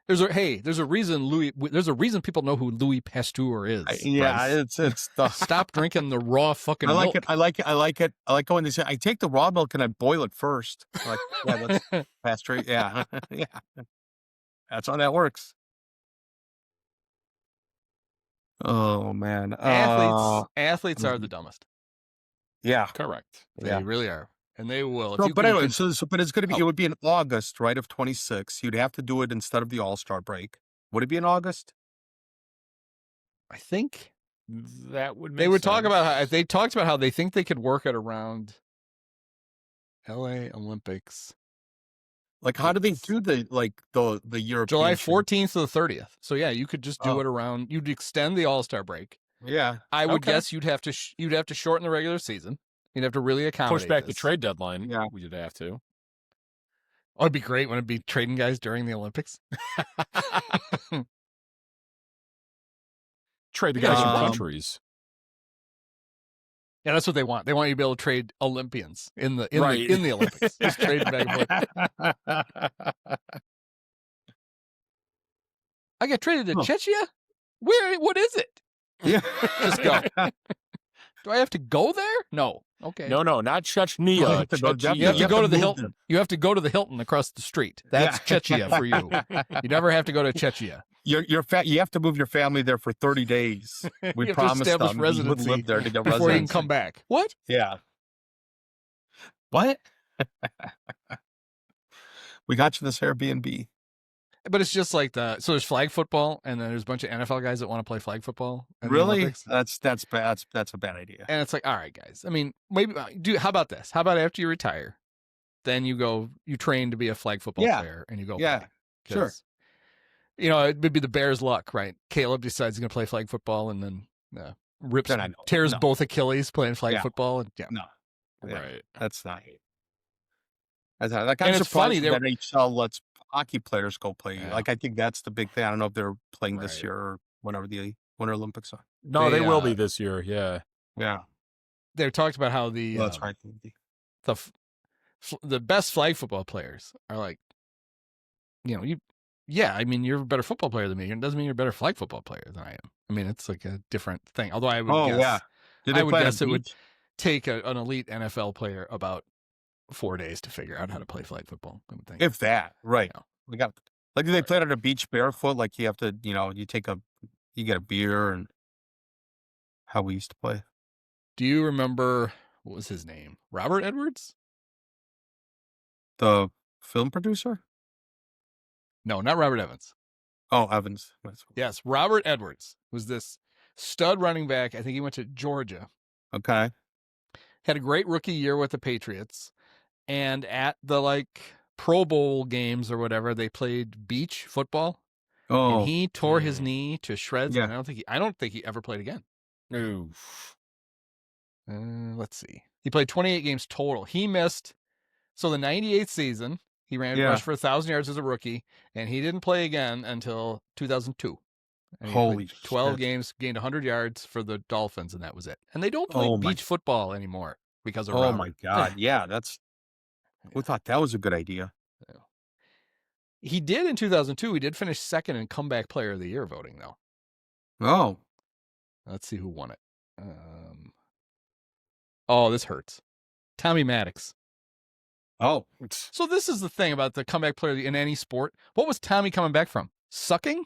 There's a reason people know who Louis Pasteur is. Yeah, Bryce. it's the Stop drinking the raw fucking I like milk. it. I like it. I like it. I like when they say I take the raw milk and I boil it first. Like, yeah, that's pasture. Yeah, yeah. That's how that works. Oh man, Athletes are the dumbest. yeah, correct. They yeah. really are, and they will. So, but anyway, but it's going to be. Oh. It would be in August, right, of 26. You'd have to do it instead of the All-Star break. Would it be in August? I think That would. Make they would talk sense. about how they talked about how they think they could work it around L.A. Olympics. Like, how do they do the European July show? 14th to the 30th. So yeah, you could just do it around. You'd extend the All-Star break. Yeah, I would guess you'd have to shorten the regular season. You'd have to really accommodate. Push back the this. trade deadline. Yeah. We did have to. Oh, it'd be great when it'd be trading guys during the Olympics. Trade the guys from countries. Yeah, that's what they want. They want you to be able to trade Olympians in the Olympics. Just trade back and forth. I got traded to Chechnya? What is it? Yeah. Just go. Do I have to go there? No. Okay. No, not Chechnya. You have to go- Chechnya. You have to go to the move Hilton. You have to go to the Hilton across the street. That's Chechnya for you. You never have to go to Chechnya. You have to move your family there for 30 days. We You have to promised establish them you would residency live there to get before you can residency. come back. What? Yeah. What? We got you this Airbnb. But it's just like so there's flag football, and then there's a bunch of NFL guys that want to play flag football. in the Really? Olympics. That's bad. That's a bad idea. And it's like, all right, guys. I mean, maybe how about this? How about after you retire, then you train to be a flag football player, and you go Yeah. play. Sure. You know, it would be the Bears' luck, right? Caleb decides he's going to play flag football, and then tears both Achilles playing flag football, and No. Yeah. Right. That's not. Like, I'm And it's funny, surprised that NHL lets hockey players go play. Yeah. Like, I think that's the big thing. I don't know if they're playing this Right. year or whenever the Winter Olympics are. No, They, they will be this year. Yeah. Yeah. they talked about how the Well, that's right. the best flag football players are like, you know, I mean, you're a better football player than me. It doesn't mean you're a better flag football player than I am. I mean, it's like a different thing. Although I would guess, I would guess it would take an elite NFL player about 4 days to figure out how to play flag football. I would think. If that, right. Yeah. We got like they played on a beach barefoot, like you have to, you get a beer and how we used to play. Do you remember what was his name? Robert Edwards? The film producer? No, not Robert Evans. Oh, Evans. Yes, Robert Edwards was this stud running back. I think he went to Georgia. Okay. Had a great rookie year with the Patriots. And at the Pro Bowl games or whatever, they played beach football. Oh. And he tore his knee to shreds. Yeah. And I don't think he ever played again. Oof. Let's see. He played 28 games total. He missed. So the 98th season, he rushed for 1,000 yards as a rookie, and he didn't play again until 2002. And he Holy played 12 shit. games, gained 100 yards for the Dolphins, and that was it. And they don't play beach football anymore because of Robert. My God. Yeah, we thought that was a good idea. He did in 2002. He did finish second in comeback player of the year voting, though. Oh. Let's see who won it. This hurts. Tommy Maddox. Oh. So this is the thing about the comeback player in any sport. What was Tommy coming back from? Sucking?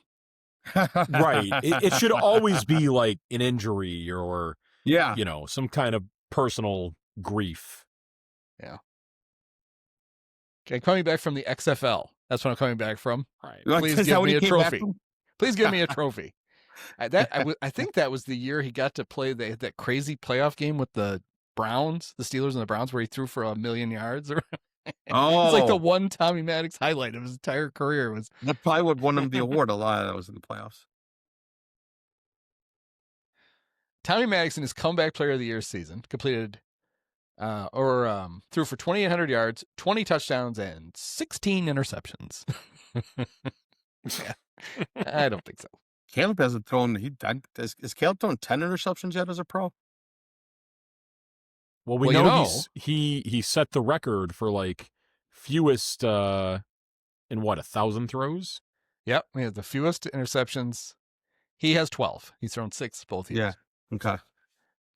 Right. It should always be like an injury or, Yeah. some kind of personal grief. Okay, coming back from the XFL. That's what I'm coming back from. Right. Please Is that give what me he a came back trophy. from? Please give me a trophy. I think that was the year he got to play that crazy playoff game with the Browns, the Steelers and the Browns, where he threw for 1,000,000 yards. Oh, It's like the one Tommy Maddox highlight of his entire career was. that probably would won him the award. A lot of that was in the playoffs. Tommy Maddox in his comeback player of the year season completed threw for 2,800 yards, 20 touchdowns, and 16 interceptions. Yeah, I don't think so. Caleb hasn't thrown. Is Caleb thrown 10 interceptions yet as a pro? Well, we know he set the record for like fewest in 1,000 throws. Yep, he has the fewest interceptions. He has 12. He's thrown 6 both years. Yeah. Okay.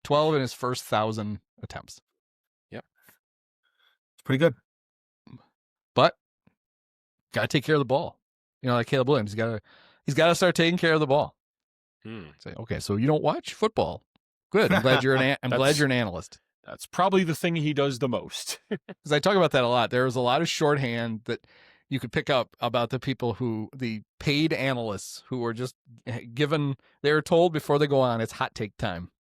12 in his first 1,000 attempts. It's pretty good. But got to take care of the ball. Like Caleb Williams, he's got to start taking care of the ball. Say, okay, so you don't watch football. Good. I'm glad you're an analyst. That's probably the thing he does the most. Because I talk about that a lot. There was a lot of shorthand that you could pick up about the people the paid analysts who were just given, they were told before they go on, it's hot take time.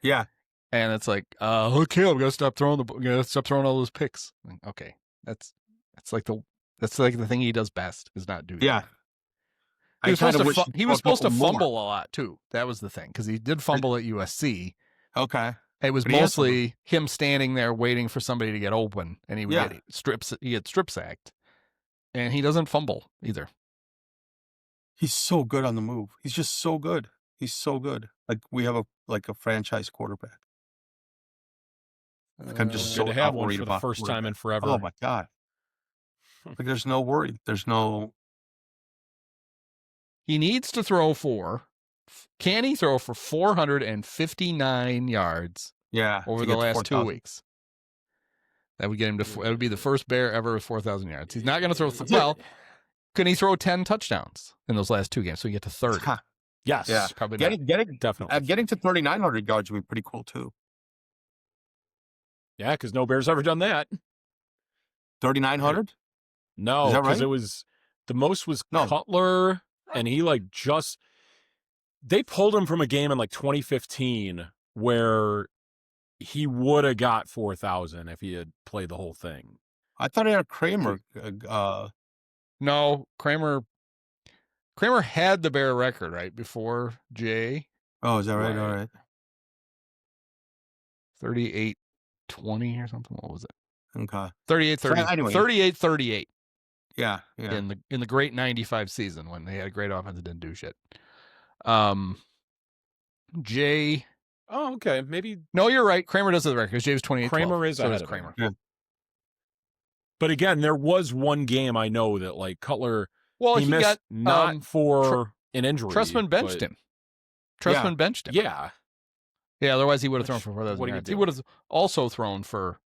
Yeah. And it's like, Caleb, gotta stop throwing all those picks. Like, okay, that's like the thing he does best is not do that. Yeah. He was supposed to fumble a lot too. That was the thing, because he did fumble at USC. Okay. It was mostly him standing there waiting for somebody to get open, and he would get strip sacked, and he doesn't fumble either. He's so good on the move. He's just so good. He's so good. Like we have a franchise quarterback. Like I'm just so to have one worried for the about first time in forever. Oh my God. Like there's no worry. There's no. He needs to throw for. Can he throw for 459 yards? Yeah. Over the last 2 weeks. That would get him to. That would be the first Bear ever with 4,000 yards. He's not going to throw. Well, can he throw 10 touchdowns in those last 2 games so he get to 30? Yes. Yeah. Probably definitely. Getting to 3,900 yards would be pretty cool too. Yeah, because no Bear's ever done that. 3,900? No, is that because right? it was the most was Cutler, and he they pulled him from a game in like 2015 where he would have got 4,000 if he had played the whole thing. I thought he had Kramer. No, Kramer had the Bear record right before Jay. Oh, is that right? All right. 38-20 or something. What was it? Okay. 38-30. Anyway. 38-38. Yeah. In the great 95 season when they had a great offense that didn't do shit. Jay. Oh, okay. Maybe. No, you're right. Kramer does have the record because Jay was 28. Kramer is so ahead of Kramer. Yeah. But again, there was one game I know that like Cutler. Well, he missed not for an injury. Trustman benched him. Trustman benched him. Yeah. Yeah. Otherwise, he would have thrown for 4,000 yards. He would have also thrown for.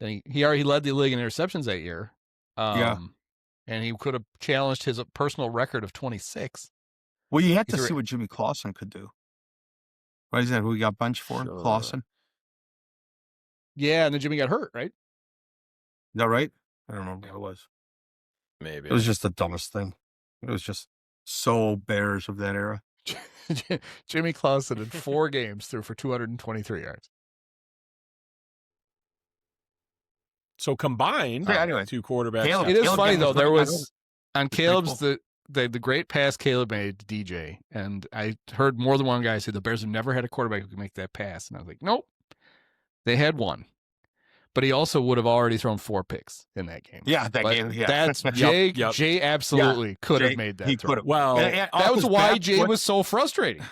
He already led the league in interceptions that year. And he could have challenged his personal record of 26. Well, you had to see what Jimmy Clausen could do. Right? Is that who he got benched for? Sure. Clausen? Yeah, and then Jimmy got hurt, right? Is that right? I don't remember what it was. Maybe. It was just the dumbest thing. It was just so Bears of that era. Jimmy Clausen in 4 games threw for 223 yards. So combined, anyway, 2 quarterbacks. It is funny though. There was on Caleb's cool. the great pass Caleb made to DJ, and I heard more than one guy say the Bears have never had a quarterback who could make that pass, and I was like, nope, they had one, but he also would have already thrown 4 picks in that game. Yeah, that game. Yeah, that's Jay. Yep. Jay absolutely could have made that. He throw. could have. Well, that was why Jay was so frustrating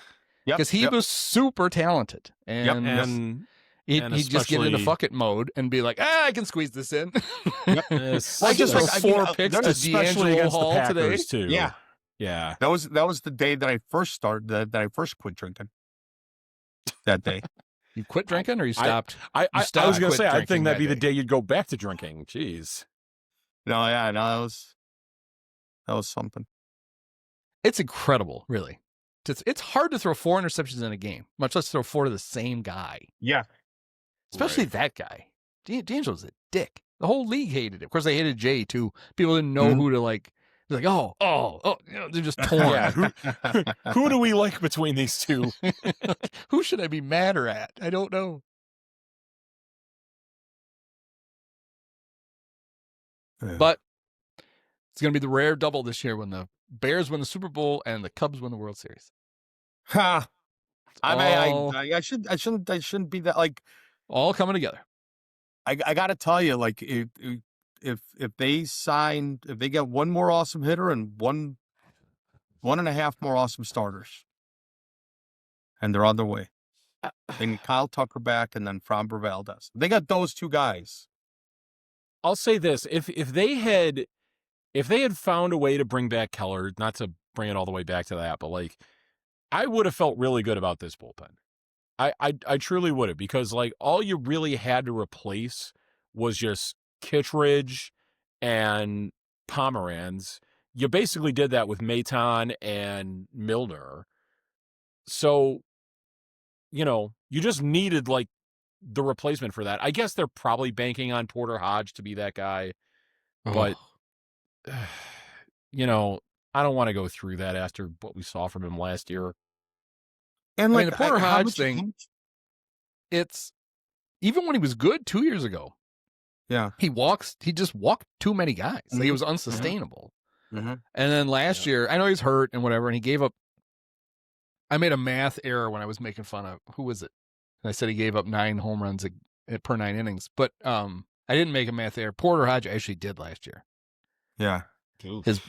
because he was super talented, and he'd just get into fuck it mode and be like, I can squeeze this in. I just throw 4 picks to D'Angelo Hall today. Too. Yeah. That was the day that I first started. That I first quit drinking. That day. You quit drinking, or you stopped? I was going to say, I think that'd be the day you'd go back to drinking. Jeez. No, that was something. It's incredible, really. It's hard to throw 4 interceptions in a game, much less throw 4 to the same guy. Yeah. Especially that guy. D'Angelo's a dick. The whole league hated it. Of course, they hated Jay, too. People didn't know who to like. They're like, oh, they're just torn. Yeah, who do we like between these two? Who should I be madder at? I don't know. Yeah. But it's going to be the rare double this year when the Bears win the Super Bowl and the Cubs win the World Series. Ha! I shouldn't be that, like, all coming together. I got to tell you, like, if they get one more awesome hitter and one and a half more awesome starters, and they're on their way. They need Kyle Tucker back and then Framber Valdez. They got those 2 guys. I'll say this: if they had found a way to bring back Keller, not to bring it all the way back to that, but like, I would have felt really good about this bullpen. I truly would have, because like all you really had to replace was just Kittredge and Pomeranz. You basically did that with Maton and Milner. So, you just needed like the replacement for that. I guess they're probably banking on Porter Hodge to be that guy, but I don't want to go through that after what we saw from him last year. And I like mean, the Porter how Hodge much- thing, it's even when he was good 2 years ago. Yeah. He just walked too many guys. Like, it was unsustainable. Mhm. And then last year, I know he's hurt and whatever, and he gave up. I made a math error when I was making fun of, who was it? And I said he gave up 9 home runs per 9 innings. But I didn't make a math error. Porter Hodge actually did last year. Yeah. He was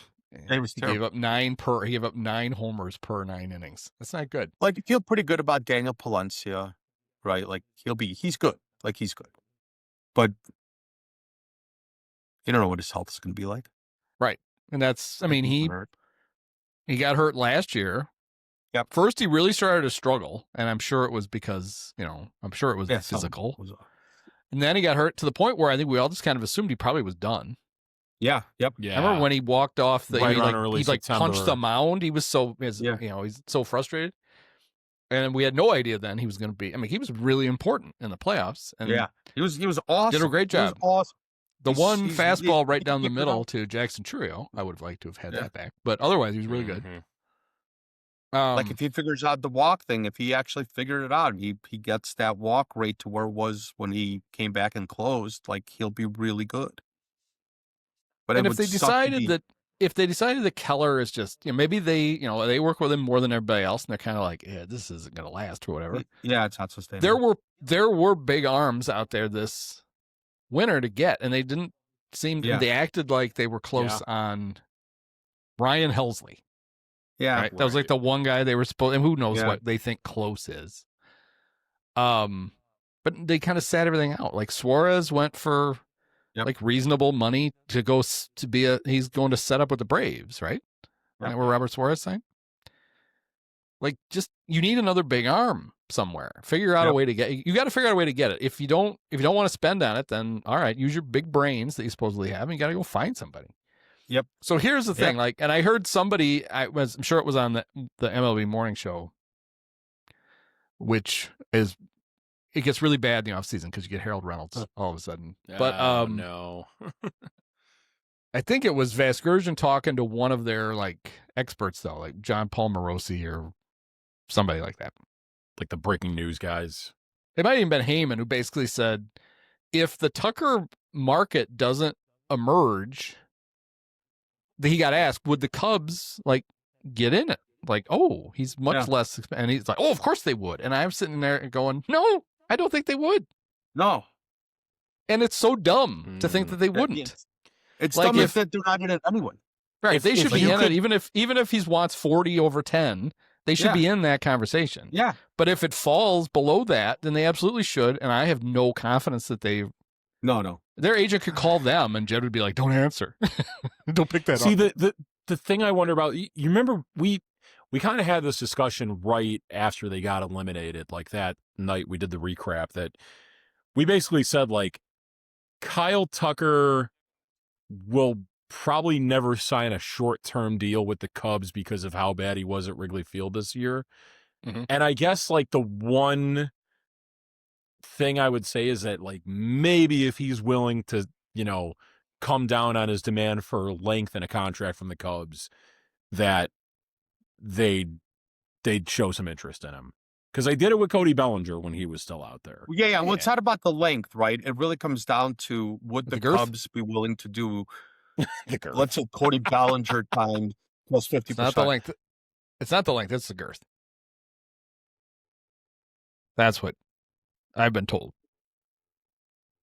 gave up 9 homers per 9 innings. That's not good. Like, I feel pretty good about Daniel Palencia, right? Like, he's good. Like, he's good. But you don't know what his health is going to be like. Right. And that's, I mean, he got hurt last year. Yep. First, he really started to struggle, and I'm sure it was because, physical. And then he got hurt to the point where I think we all just kind of assumed he probably was done. Yeah. Yep. Yeah. Remember when he walked off Right around early he punched September. the mound? He was he's so frustrated. And we had no idea then he was going to be. I mean, he was really important in the playoffs. And yeah. He was awesome. did a great job. He was awesome. The one fastball right down the figured middle out. to Jackson Churio, I would have liked to have had that back. But otherwise, he was really good. Like, if he figures out the walk thing, if he actually figured it out, he gets that walk rate to where it was when he came back and closed, like, he'll be really good. But and if they decided that Keller is just, maybe they work with him more than everybody else, and they're kind of like, yeah, this isn't going to last or whatever. Yeah, it's not sustainable. There were big arms out there this winter to get, and they didn't seem. Yeah. They acted like they were close on Ryan Helsley. Yeah, right? That was like the one guy they were supposed. And who knows Yeah. what they think close is. But they kind of sat everything out. Like Suarez went for like reasonable money to go to be he's going to set up with the Braves, right? Right, where Robert Suarez signed. Like, just, you need another big arm somewhere. Figure out a way to get. You got to figure out a way to get it. If you don't want to spend on it, then all right, use your big brains that you supposedly have, and you got to go find somebody. Yep. So here's the thing, like, and I heard somebody, I'm sure it was on the MLB Morning Show, which is, it gets really bad in the offseason because you get Harold Reynolds all of a sudden. But no. I think it was Vasgersian talking to one of their like experts though, like John Paul Morosi or somebody like that. Like the breaking news guys. It might have even been Heyman, who basically said, if the Tucker market doesn't emerge, he got asked, would the Cubs like get in it? Like, oh, he's much less, and he's like, oh, of course they would. And I'm sitting there going, no, I don't think they would. No. And it's so dumb to think that they wouldn't. It's like, dumb if they're not in it anyway. Right, they should be in it, even if he wants 40 over 10. They should be in that conversation. Yeah. But if it falls below that, then they absolutely should. And I have no confidence that they. No. Their agent could call them, and Jed would be like, "Don't answer, don't pick that up." See, the thing I wonder about. You remember we kind of had this discussion right after they got eliminated, like that night we did the recap. That we basically said like Kyle Tucker will probably never sign a short-term deal with the Cubs because of how bad he was at Wrigley Field this year. Mhm. And I guess like the one thing I would say is that like maybe if he's willing to, come down on his demand for length in a contract from the Cubs, that they'd show some interest in him. Because they did it with Cody Bellinger when he was still out there. Yeah. Well, it's not about the length, right? It really comes down to would the girth? Cubs be willing to do, The girth. let's say, Cody Bellinger times plus 50%. It's not the length. It's not the length. It's the girth. That's what I've been told.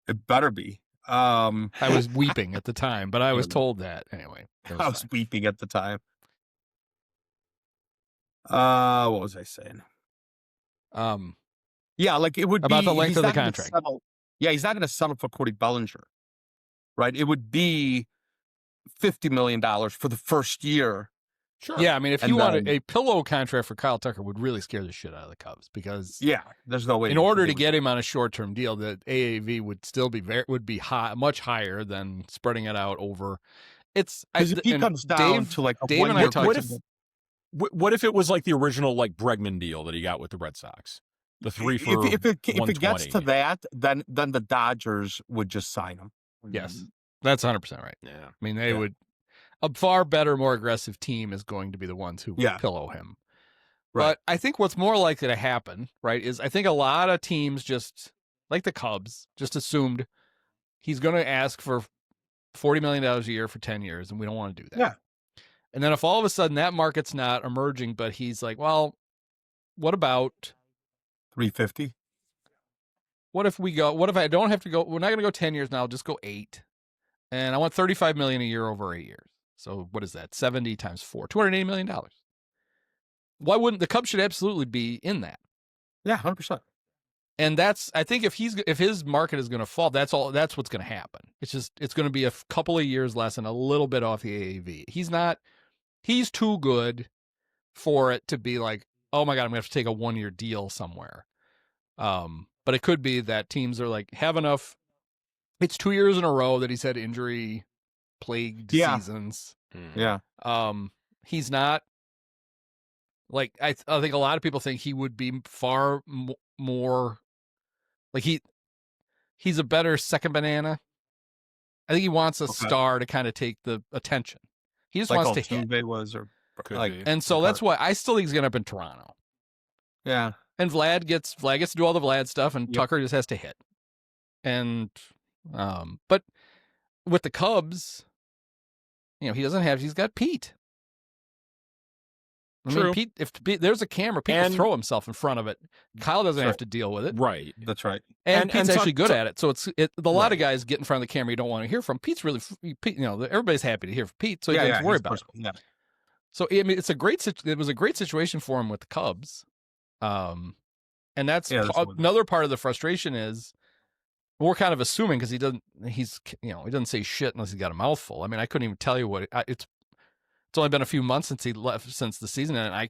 It better be. I was weeping at the time, but I was told that anyway. I was weeping at the time. What was I saying? Yeah, like it would about be the length he's of the not gonna contract. settle- Yeah, he's not going to settle for Cody Bellinger, right? It would be $50 million for the first year. Sure. Yeah, I mean, if And you wanted then- a pillow contract for Kyle Tucker, would really scare the shit out of the Cubs because Yeah, there's no way. in order to get him on a short-term deal, the AAV would still be high, much higher than spreading it out over. It's because if he and comes down Dave- to like a Dave and I one-year talked contract- What if it was like the original like Bregman deal that he got with the Red Sox? The 3 for if it gets to 120. that, then the Dodgers would just sign him. yes, that's 100% right. Yeah. I mean, they Yeah. would. A far better, more aggressive team is going to be the ones who Yeah. pillow him. Right. But I think what's more likely to happen, right, is I think a lot of teams just, like the Cubs, just assumed he's going to ask for $40 million a year for 10 years, and we don't want to do that. Yeah. And then if all of a sudden that market's not emerging, but he's like, well, what about, 350. what if I don't have to go, we're not going to go 10 years now, I'll just go 8. And I want $35 million a year over 8 years. So what is that? 70 times 4, $280 million. Why wouldn't the Cubs should absolutely be in that? Yeah, 100%. And that's, I think if his market is going to fall, that's what's going to happen. It's going to be a couple of years less and a little bit off the AAV. He's too good for it to be like, oh my God, I'm going to have to take a 1-year deal somewhere. But it could be that teams are like, have enough. It's 2 years in a row that he's had injury plagued seasons. Yeah. He's not like, I think a lot of people think he would be far more like he's a better second banana. I think he wants a star to kind of take the attention. He just Like wants to hit. Altuve was, or Could like, be. And so that's why I still think he's going to end up in Toronto. yeah. And Vlad gets to do all the Vlad stuff, and Yep. Tucker just has to hit. And but with the Cubs, he's got Pete. I True. mean, if there's a camera, Pete will throw himself in front of it. Kyle doesn't have to deal with it. Right. That's right. And Pete's actually good at it. So a lot of Right. guys get in front of the camera you don't want to hear from. Pete's really, Pete, everybody's happy to hear from Pete, so you don't have to worry about it. Yeah. So it was a great situation for him with the Cubs. And that's another part of the frustration is we're kind of assuming because he doesn't say shit unless he's got a mouthful. I mean, I couldn't even tell you what it's only been a few months since he left since the season, and I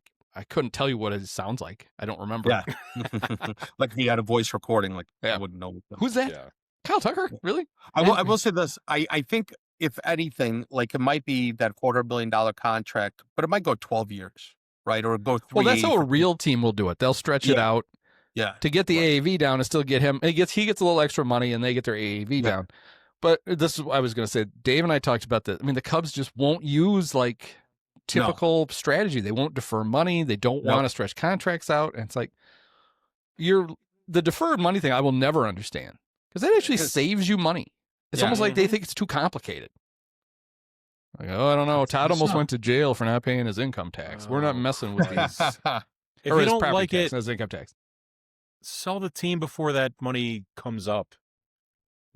couldn't tell you what it sounds like. I don't remember. Yeah. Like he had a voice recording. Like I wouldn't know. Who's that? Yeah. Kyle Tucker? Really? I will say this. I think if anything, like it might be that $250 million contract, but it might go 12 years, right? Or go 3. Well, that's how a real team will do it. They'll stretch it out. Yeah. To get the AAV down and still get him, he gets a little extra money and they get their AAV down. But this is what I was going to say. Dave and I talked about this. I mean, the Cubs just won't use like typical strategy. They won't defer money. They don't want to stretch contracts out. And it's like the deferred money thing I will never understand because that actually saves you money. It's almost like they think it's too complicated. Like, I don't know. Todd almost went to jail for not paying his income tax. We're not messing with these. If or you his don't property like tax, it, not his income tax. sell the team before that money comes up.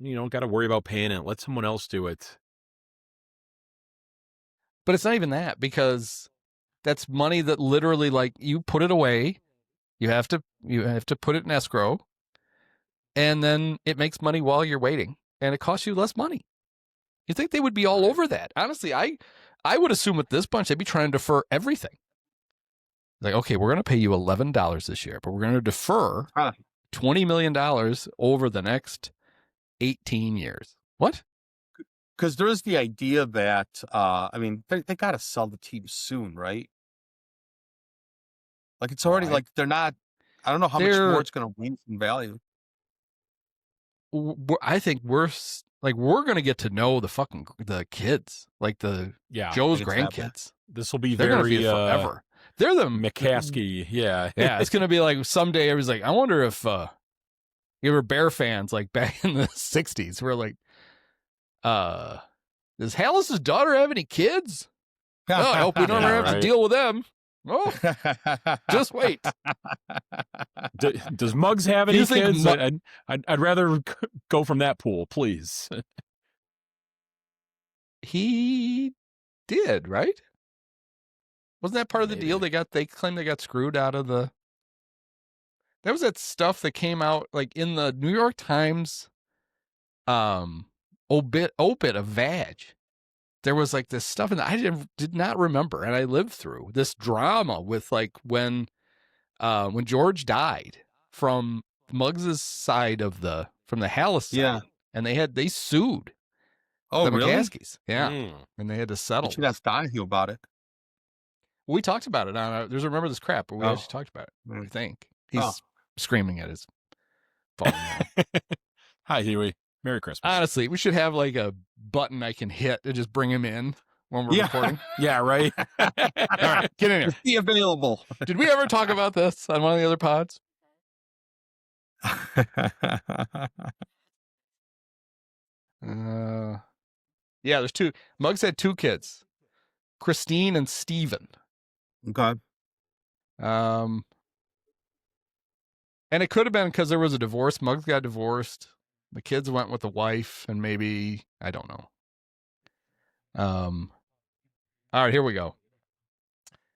You don't got to worry about paying it. Let someone else do it. But it's not even that because that's money that literally, like, you put it away. You have to put it in escrow, and then it makes money while you're waiting, and it costs you less money. You think they would be all over that? Honestly, I would assume with this bunch they'd be trying to defer everything. Like, okay, we're going to pay you $11 this year, but we're going to defer $20 million over the next 18 years. What? Because there's the idea that, I mean, they got to sell the team soon, right? Like, it's already Why? like they're not, I don't know how much They're- more it's going to lose in value. I think we're going to get to know the kids, like the Yeah. Joe's think it's that bad. grandkids. This will be They're going to very be forever. They're the McCaskey. Yeah. Yeah, it's going to be like someday everybody's like, I wonder if you were Bear fans like back in the 60s. We're like, does Halas' daughter have any kids? Oh, I hope we don't Yeah, ever have to right. deal with them. Oh, just wait. Does Muggs have Do any you think kids? I'd rather go from that pool, please. He did, right? Wasn't that part of the deal? They claimed they got screwed out of the. That was that stuff that came out like in the New York Times obit of Vag. There was like this stuff and I did not remember, and I lived through this drama with like when George died from Muggs's side of from the Halas side. Yeah. And they sued Oh, the really? McCaskies. Yeah. And they had to settle. You should ask Donahue about it. We talked about it on there's Remember This Crap, but we actually talked about it. I think he's screaming at his phone now. Hi, Huey. Merry Christmas. Honestly, we should have like a button I can hit to just bring him in when we're recording. Yeah, right. All right, get in here. Be available. Did we ever talk about this on one of the other pods? Yeah, there's two. Muggs had two kids, Christine and Steven. Okay. And it could have been because there was a divorce. Muggs got divorced. The kids went with the wife, and maybe I don't know. All right, here we go.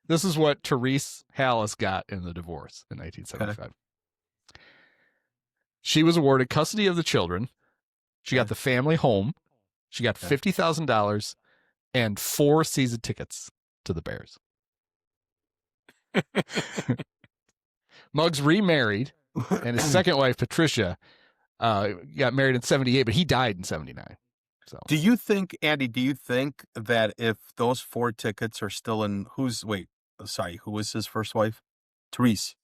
This is what Therese Halas got in the divorce in 1975. Okay. She was awarded custody of the children. She got the family home. She got $50,000 and 4 season tickets to the Bears. Muggs remarried, and his second wife, Patricia, got married in 78, but he died in 79. So, Andy, do you think that if those 4 tickets are still in, who was his first wife? Therese.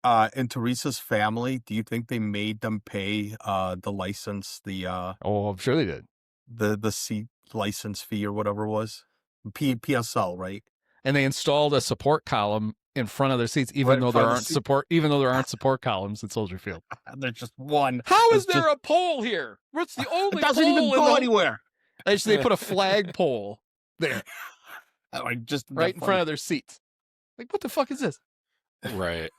In Teresa's family, do you think they made them pay the license, I'm sure they did. The seat license fee or whatever it was? PSL, right? And they installed a support column in front of their seats, even though there aren't support columns at Soldier Field. There's just one. How is there a pole here? What's the only it doesn't pole even go anywhere. They put a flag pole there. Just right in front of their seats. Like, what the fuck is this? Right.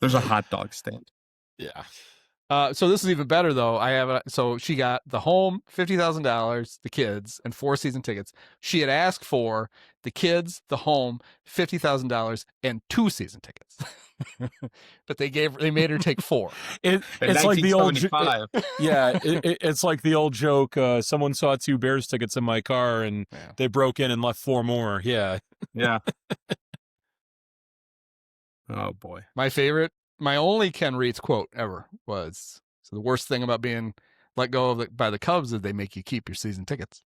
There's a hot dog stand. Yeah. So this is even better though. So she got the home, $50,000, the kids, and 4 season tickets. She had asked for the kids, the home, $50,000, and 2 season tickets. But they made her take 4. It's like the old it's like the old joke. Someone saw 2 Bears tickets in my car, and they broke in and left 4 more. Yeah. Oh boy, my only Ken Reitz quote ever was, "So the worst thing about being let go of by the Cubs is they make you keep your season tickets."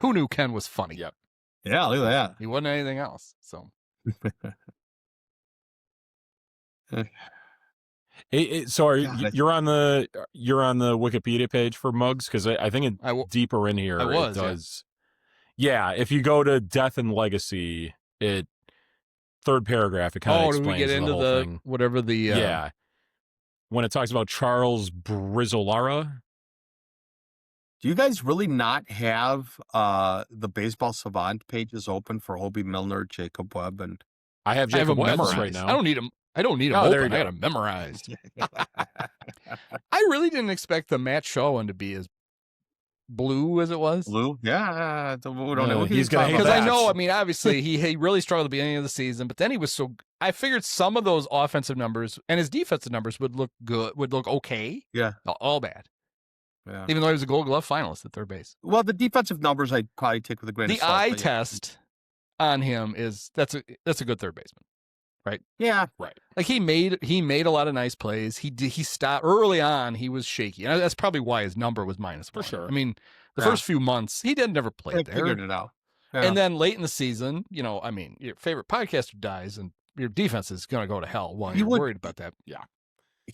Who knew Ken was funny? Yep. Yeah, look at that. He wasn't anything else. So. You're on the Wikipedia page for Muggs, because I think it's deeper in here. It does. Yeah, if you go to Death and Legacy, third paragraph, it kind of explains do we get into the whole thing. Whatever the when it talks about Charles Brizolara. Do you guys really not have the Baseball Savant pages open for Hobie Milner, Jacob Webb, and I have Jacob Webb right now. I don't need them. I open. I got them memorized. I really didn't expect the Matt Shaw one to be as blue as it was. Blue? Yeah. We don't know. He's going to because I know, I mean, obviously he really struggled at the beginning of the season, but then he was I figured some of those offensive numbers and his defensive numbers would look good, would look okay. Yeah. Not all bad. Yeah. Even though he was a Gold Glove finalist at third base. Well, the defensive numbers I'd probably take with a grain of salt. The eye test on him is that's a good third baseman. Yeah. Right. Like he made a lot of nice plays. He stopped early on. He was shaky, and that's probably why his number was -1. For sure. I mean, the Yeah. first few months he never They played there, figured it out. Yeah. and then late in the season, I mean, your favorite podcaster dies, and your defense is going to go to hell while you're worried about that. Yeah.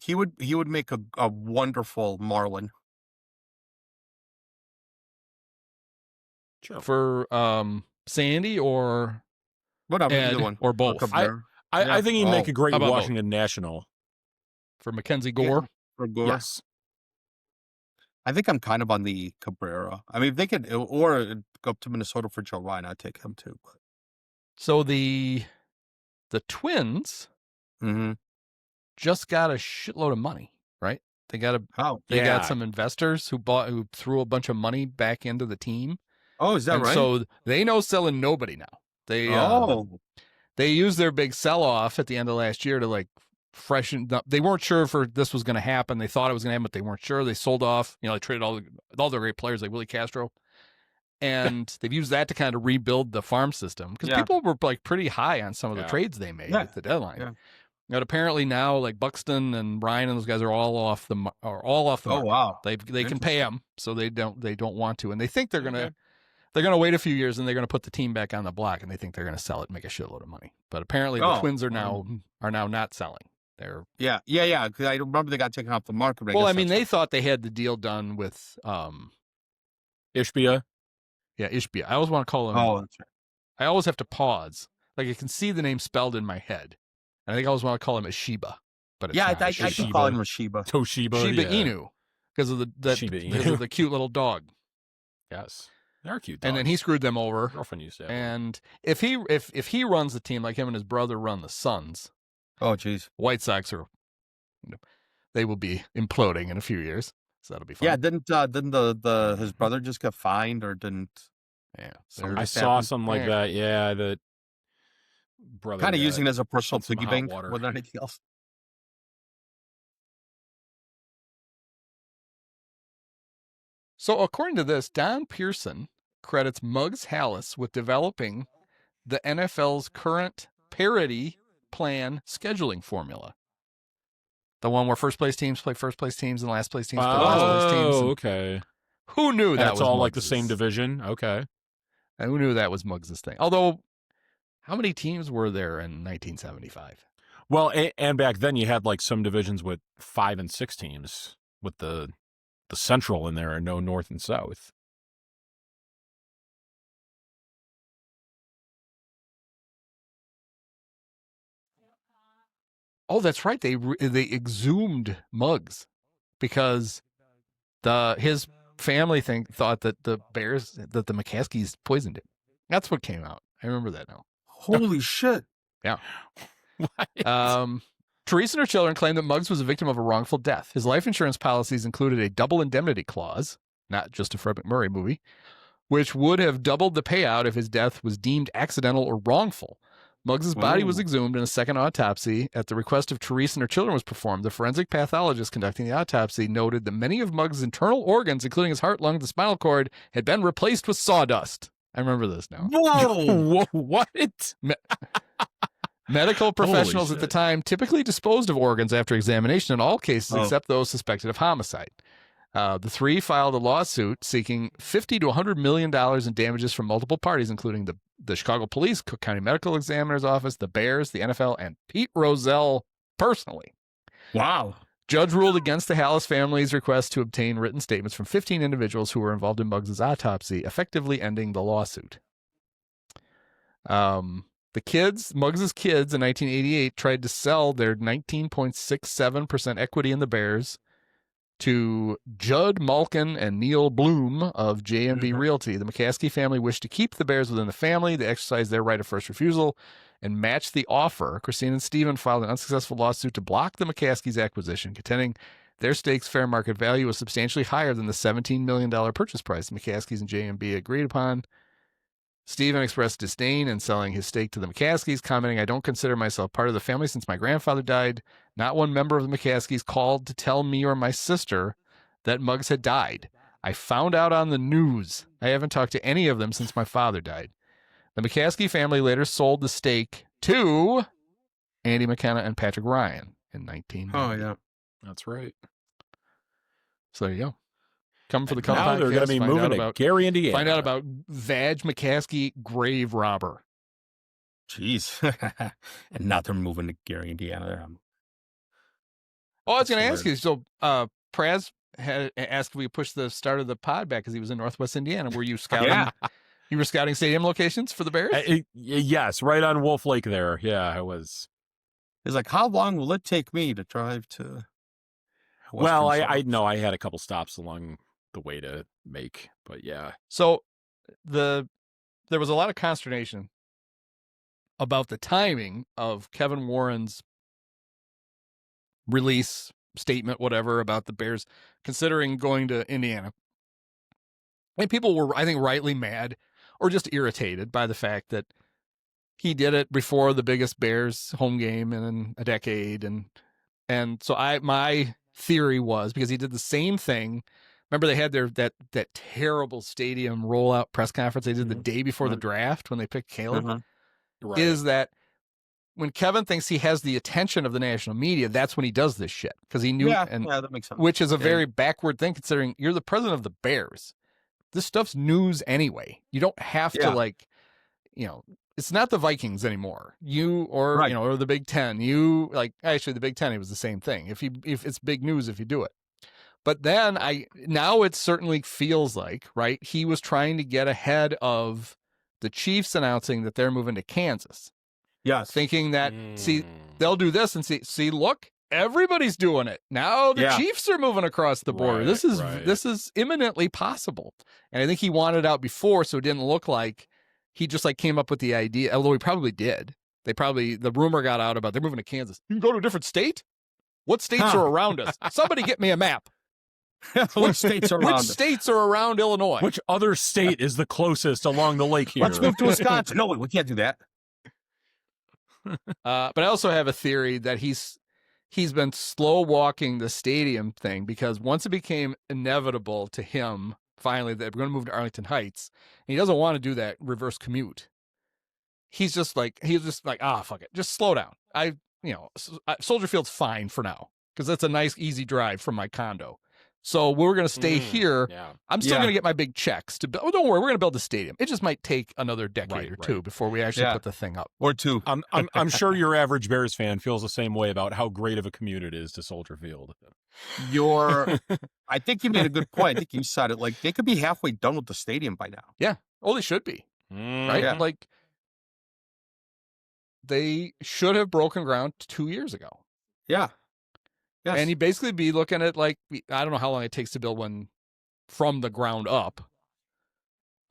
he would make a wonderful Marlin. Sure. For Sandy or Whatever, Ed, either one. or both. Cabrera. I think he'd make a great How about Washington National. For Mackenzie Gore. For Gore. Yes. I think I'm kind of on the Cabrera. I mean, if they could, or go up to Minnesota for Joe Ryan, I'd take him too. But. So the Twins Mm-hmm. just got a shitload of money, right? They got Yeah. some investors who threw a bunch of money back into the team. Oh, is that And right? so they know selling nobody now. They used their big sell-off at the end of last year to like freshen up. They weren't sure if this was going to happen. They thought it was going to happen, but they weren't sure. They sold off. They traded all their great players like Willie Castro, and they've used that to kind of rebuild the farm system because people were like pretty high on some of the trades they made at the deadline. Yeah. But apparently now, like Buxton and Ryan and those guys are all off the market. Oh, wow. They can pay them, so they don't want to, and they think they're gonna wait a few years and they're gonna put the team back on the block, and they think they're gonna sell it and make a shitload of money. But apparently the Twins are now not selling. They're yeah. Because I remember they got taken off the market. But well, I mean, they thought they had the deal done with Ishbia. Yeah, Ishbia. I always want to call him. Oh, that's right. I always have to pause. Like I can see the name spelled in my head. I think I always want to call him Ashiba, but it's not. I keep calling him Shiba. Toshiba. Shiba yeah. Inu, because of the cute little dog. Yes, they're cute dogs. And then he screwed them over. Girlfriend used to have And if he runs the team like him and his brother run the Suns, Oh, geez. White Sox they will be imploding in a few years. So that'll be fun. Yeah, didn't his brother just get fined or didn't? Yeah, I saw something like that. Yeah, that brother kind of using it as a personal some piggy hot bank water. more than anything else. So according to this, Don Pearson credits Muggs Halas with developing the NFL's current parity plan scheduling formula. The one where first place teams play first place teams and last place teams play last place teams. Oh, okay. Who knew that That's was all like the Muggs's? same division? Okay. And who knew that was Muggs' thing? Although, how many teams were there in 1975? Well, and back then you had like some divisions with 5 and 6 teams with the Central in there and no North and South. Oh, that's right. They exhumed Muggs because his family thought that the McCaskies poisoned him. That's what came out. I remember that now. Holy shit! Yeah. What? Teresa and her children claim that Muggs was a victim of a wrongful death. His life insurance policies included a double indemnity clause, not just a Fred McMurray movie, which would have doubled the payout if his death was deemed accidental or wrongful. Muggs's body was exhumed and a second autopsy at the request of Teresa and her children was performed. The forensic pathologist conducting the autopsy noted that many of Muggs' internal organs, including his heart, lung, the spinal cord, had been replaced with sawdust. I remember this now. Whoa! What? Medical professionals at the time typically disposed of organs after examination in all cases except those suspected of homicide. The three filed a lawsuit seeking $50 to $100 million in damages from multiple parties, including the Chicago Police, Cook County Medical Examiner's Office, the Bears, the NFL, and Pete Rozelle personally. Wow. Judge ruled against the Halas family's request to obtain written statements from 15 individuals who were involved in Muggs' autopsy, effectively ending the lawsuit. Muggs' kids in 1988 tried to sell their 19.67% equity in the Bears to Judd Malkin and Neil Bloom of J&B Realty. The McCaskey family wished to keep the Bears within the family. They exercised their right of first refusal and matched the offer. Christine and Stephen filed an unsuccessful lawsuit to block the McCaskey's acquisition, contending their stake's fair market value was substantially higher than the $17 million purchase price the McCaskies and J&B agreed upon. Stephen expressed disdain in selling his stake to the McCaskies, commenting, "I don't consider myself part of the family since my grandfather died. Not one member of the McCaskies called to tell me or my sister that Muggs had died. I found out on the news. I haven't talked to any of them since my father died." The McCaskey family later sold the stake to Andy McKenna and Patrick Ryan in 1990. Oh yeah. That's right. So there you go. Come for the And Cup now podcast. they're going to be find moving out to about Gary, Indiana. Find out about Vaj McCaskey, grave robber. Jeez. And now they're moving to Gary, Indiana. Oh, I was going to That's ask you. So, Praz had asked if we push the start of the pod back because he was in Northwest Indiana. Were you scouting? Yeah. You were scouting stadium locations for the Bears? Yes, right on Wolf Lake there. Yeah, I was. He's like, how long will it take me to drive to? Well, Western I suburbs?" know I had a couple stops along the way to make, but yeah. So, there was a lot of consternation about the timing of Kevin Warren's release statement, whatever, about the Bears considering going to Indiana. And people were, I think, rightly mad or just irritated by the fact that he did it before the biggest Bears home game in a decade. And so my theory was, because he did the same thing. Remember they had that terrible stadium rollout press conference they did the day before the draft when they picked Caleb? Right. Is that when Kevin thinks he has the attention of the national media, that's when he does this shit. Because he knew, Yeah, that makes sense. which is a very backward thing considering you're the president of the Bears. This stuff's news anyway. You don't have to it's not the Vikings anymore. Or the Big Ten. Actually the Big Ten, it was the same thing. If it's big news if you do it. But then now it certainly feels like, right, he was trying to get ahead of the Chiefs announcing that they're moving to Kansas. Yes. Thinking that, see, they'll do this and see, look, everybody's doing it. Now the Chiefs are moving across the border. Right, This is imminently possible. And I think he wanted out before, so it didn't look like he just came up with the idea, although he probably did. The rumor got out about they're moving to Kansas. You can go to a different state? What states are around us? Somebody get me a map. Which states are around us? Which states are around Illinois? Which other state is the closest along the lake here? Let's move to Wisconsin. No, we can't do that. But I also have a theory that he's been slow walking the stadium thing because once it became inevitable to him, finally, that we're going to move to Arlington Heights, and he doesn't want to do that reverse commute. He's just like, fuck it, just slow down. Soldier Field's fine for now because that's a nice, easy drive from my condo. So we're going to stay here. Yeah. I'm still going to get my big checks to build. Oh, don't worry, we're going to build the stadium. It just might take another decade or two before we actually put the thing up. Or two. I'm sure your average Bears fan feels the same way about how great of a commute it is to Soldier Field. I think you made a good point. I think you said it. They could be halfway done with the stadium by now. Yeah. Oh, they should be. Right? Yeah. They should have broken ground 2 years ago. Yeah. Yes. And you basically be looking at I don't know how long it takes to build one from the ground up.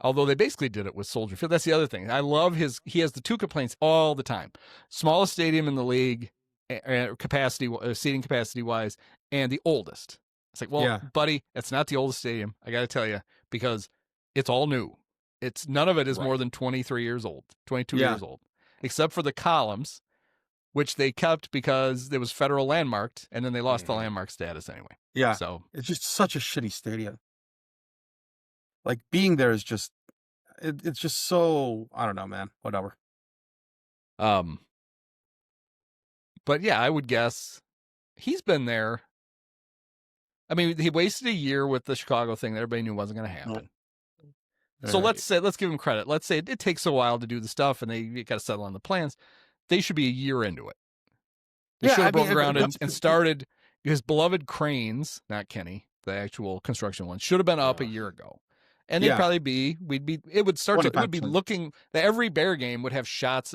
Although they basically did it with Soldier Field. That's the other thing. I love he has the two complaints all the time. Smallest stadium in the league, seating capacity wise, and the oldest. It's buddy, it's not the oldest stadium. I got to tell you, because it's all new. None of it is more than 23 years old, 22 years old, except for the columns, which they kept because it was federal landmarked, and then they lost the landmark status anyway. Yeah. So it's just such a shitty stadium. Being there is just, it's just so, I don't know, man. Whatever. But yeah, I would guess he's been there. I mean, he wasted a year with the Chicago thing that everybody knew wasn't going to happen. So let's give him credit. Let's say it takes a while to do the stuff, and they got to settle on the plans. They should be a year into it. They should have broken ground and started. His beloved cranes, not Kenny, the actual construction ones, should have been up a year ago. And they'd probably be, it would be looking, every Bear game would have shots,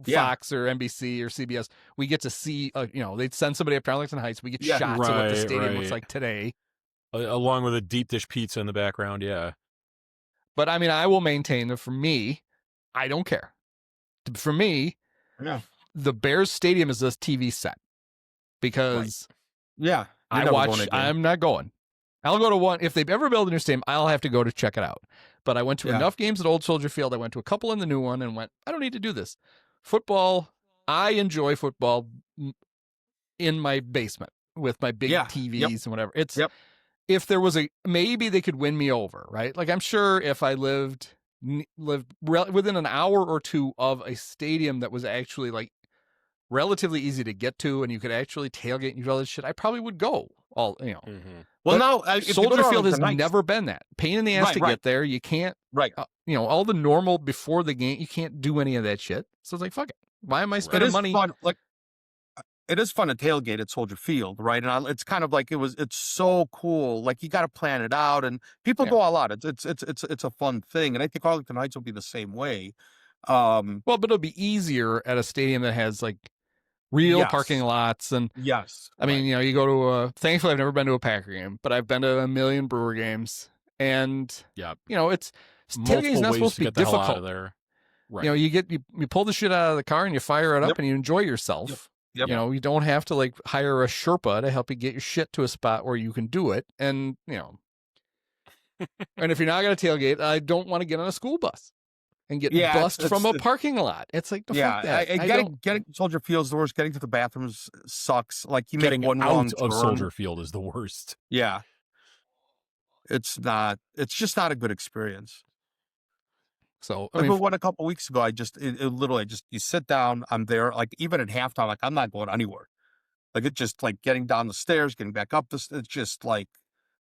Fox or NBC or CBS. We get to see, they'd send somebody up to Arlington Heights. We get shots of what the stadium looks like today. Along with a deep dish pizza in the background, yeah. But I mean, I will maintain that for me, I don't care. For me, the Bears stadium is this TV set because I'm not going. I'll go to one. If they ever build a new stadium, I'll have to go to check it out. But I went to enough games at Old Soldier Field. I went to a couple in the new one and went, I don't need to do this. Football, I enjoy football in my basement with my big TVs and whatever. If there was maybe they could win me over, right? I'm sure if I lived within an hour or two of a stadium that was actually relatively easy to get to, and you could actually tailgate and do all this shit, I probably would go. All Well, But now if you go Soldier to Field has Arlington Heights- never been that pain in the ass Right, to right. get there. You can't, right. all the normal before the game, you can't do any of that shit. So it's like, fuck it. Why am I It spending is money? fun. Like, it is fun to tailgate at Soldier Field, right? And it's kind of like it's so cool. Like you got to plan it out, and people go all out. It's a fun thing, and I think Arlington Heights will be the same way. Well, but it'll be easier at a stadium that has like real Yes. parking lots, and Yes. I mean, you go to thankfully I've never been to a Packer game, but I've been to a million Brewer games, and it's tailgating's not supposed to be the hell out difficult. of there. Right. You pull the shit out of the car and you fire it up Yep. and you enjoy yourself. Yep. You don't have to like hire a Sherpa to help you get your shit to a spot where you can do it. And and if you're not going to tailgate, I don't want to get on a school bus and get bussed from a parking lot. It's like, fuck that. Getting Soldier Field's the worst. Getting to the bathrooms sucks. Like you Getting make one out wrong of turn. Soldier Field is the worst. Yeah. It's not. It's just not a good experience. So I went a couple weeks ago. Literally you sit down. I'm there. Like even at halftime, like I'm not going anywhere. Like it's just like getting down the stairs, getting back up. It's just like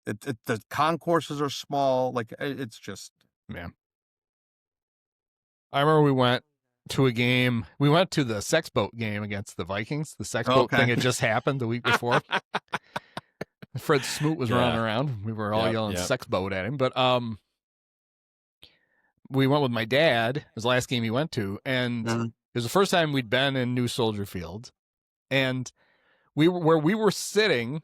the concourses are small. Like it's just man. I remember we went to a game. We went to the Sex Boat game against the Vikings. The Sex Boat thing had just happened the week before. Fred Smoot was running around. We were all yelling Sex Boat at him, but we went with my dad. It was the last game he went to, and it was the first time we'd been in New Soldier Field, and we were sitting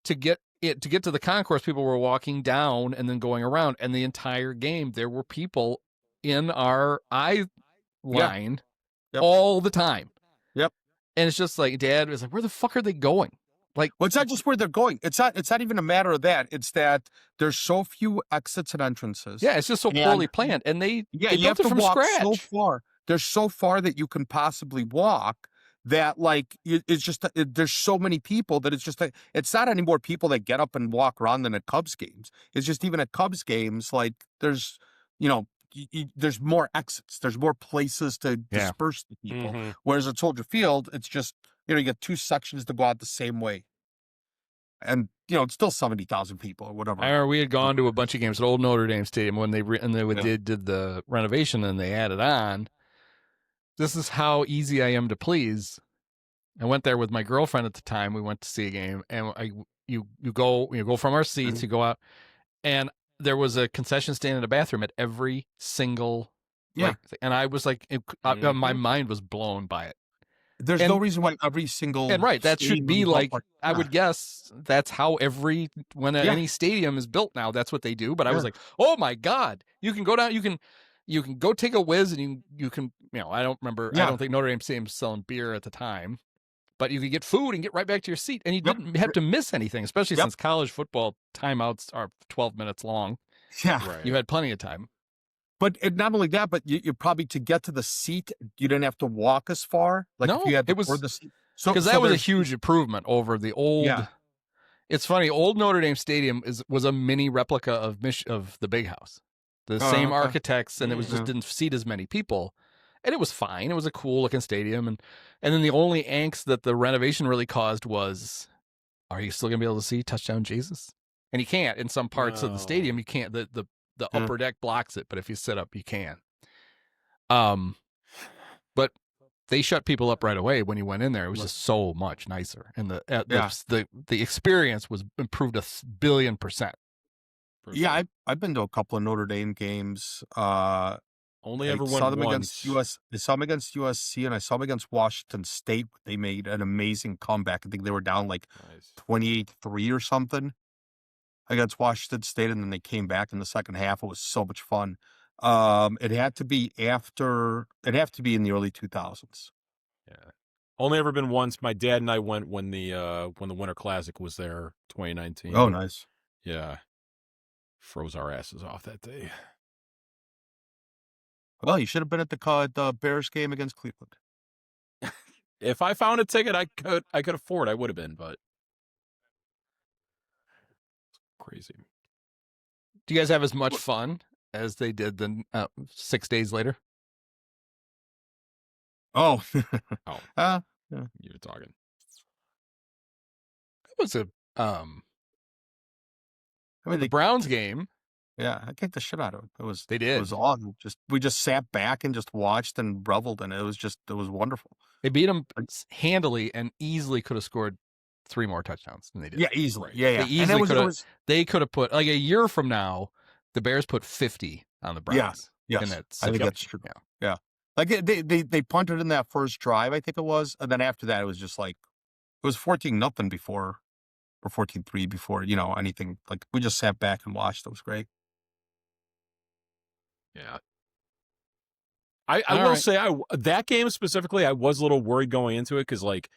to get to the concourse. People were walking down and then going around, and the entire game there were people in our eye line all the time. Yep. And it's just like Dad was like, "Where the fuck are they going?" Like, well, it's not just where they're going. It's not even a matter of that. It's that there's so few exits and entrances. Yeah, it's just so poorly planned, and they you built have it to from walk scratch. so far. There's so far that you can possibly walk. That like it's just there's so many people that it's just it's not any more people that get up and walk around than at Cubs games. It's just even at Cubs games, like there's there's more exits. There's more places to disperse the people. Mm-hmm. Whereas at Soldier Field, it's just you get two sections to go out the same way. And it's still 70,000 people or whatever. I remember we had gone to a bunch of games at Old Notre Dame Stadium when they did the renovation and they added on. This is how easy I am to please. I went there with my girlfriend at the time. We went to see a game, and you go from our seats, you go out, and there was a concession stand and a bathroom at every single and I was like, my mind was blown by it. There's no reason why every single that should be like I would guess that's how any stadium is built now. That's what they do. But I was like, oh my God, you can go down, you can go take a whiz, and you can I don't remember. I don't think Notre Dame Stadium was selling beer at the time, but you could get food and get right back to your seat, and you didn't have to miss anything, especially since college football timeouts are 12 minutes long. Yeah, right. You had plenty of time. But not only that, but you probably to get to the seat, you didn't have to walk as far. Like if you had to board the seat. Because that was a huge improvement over the old. Yeah. It's funny. Old Notre Dame Stadium was a mini replica of the Big House, the same architects, and it was just didn't seat as many people, and it was fine. It was a cool looking stadium, and then the only angst that the renovation really caused was, are you still gonna be able to see Touchdown Jesus? And you can't in some parts of the stadium. You can't. The upper deck blocks it, but if you sit up, you can. But they shut people up right away when you went in there. It was just so much nicer, and the experience was improved 1,000,000,000%. Yeah, I've been to a couple of Notre Dame games. Only ever won once. I saw them against USC, and I saw them against Washington State. They made an amazing comeback. I think they were down like 28-3 or something against Washington State, and then they came back in the second half. It was so much fun. It had to be in the early 2000s. Yeah, only ever been once. My dad and I went when the Winter Classic was there, 2019. Oh, nice. Yeah, froze our asses off that day. Well, you should have been at the Bears game against Cleveland. If I found a ticket, I could afford. I would have been, but crazy. Do you guys have as much fun as they did 6 days later? Oh, Oh. yeah. You're talking. It was a I mean, the Browns game. yeah, I kicked the shit out of it. They It did. was awesome. We just sat back and just watched and reveled, and it was wonderful. They beat them handily and easily could have scored 3 more touchdowns than they did. Yeah, easily. Right. Yeah. They easily could have. They could have put, like, a year from now, the Bears put 50 on the Browns. Yes, in that I think that's true. Yeah. Like they punted in that first drive, I think it was, and then after that, it was just like it was 14-0 before, or 14-3 before anything. Like we just sat back and watched. It was great. Yeah. I will say that game specifically, I was a little worried going into it because, like,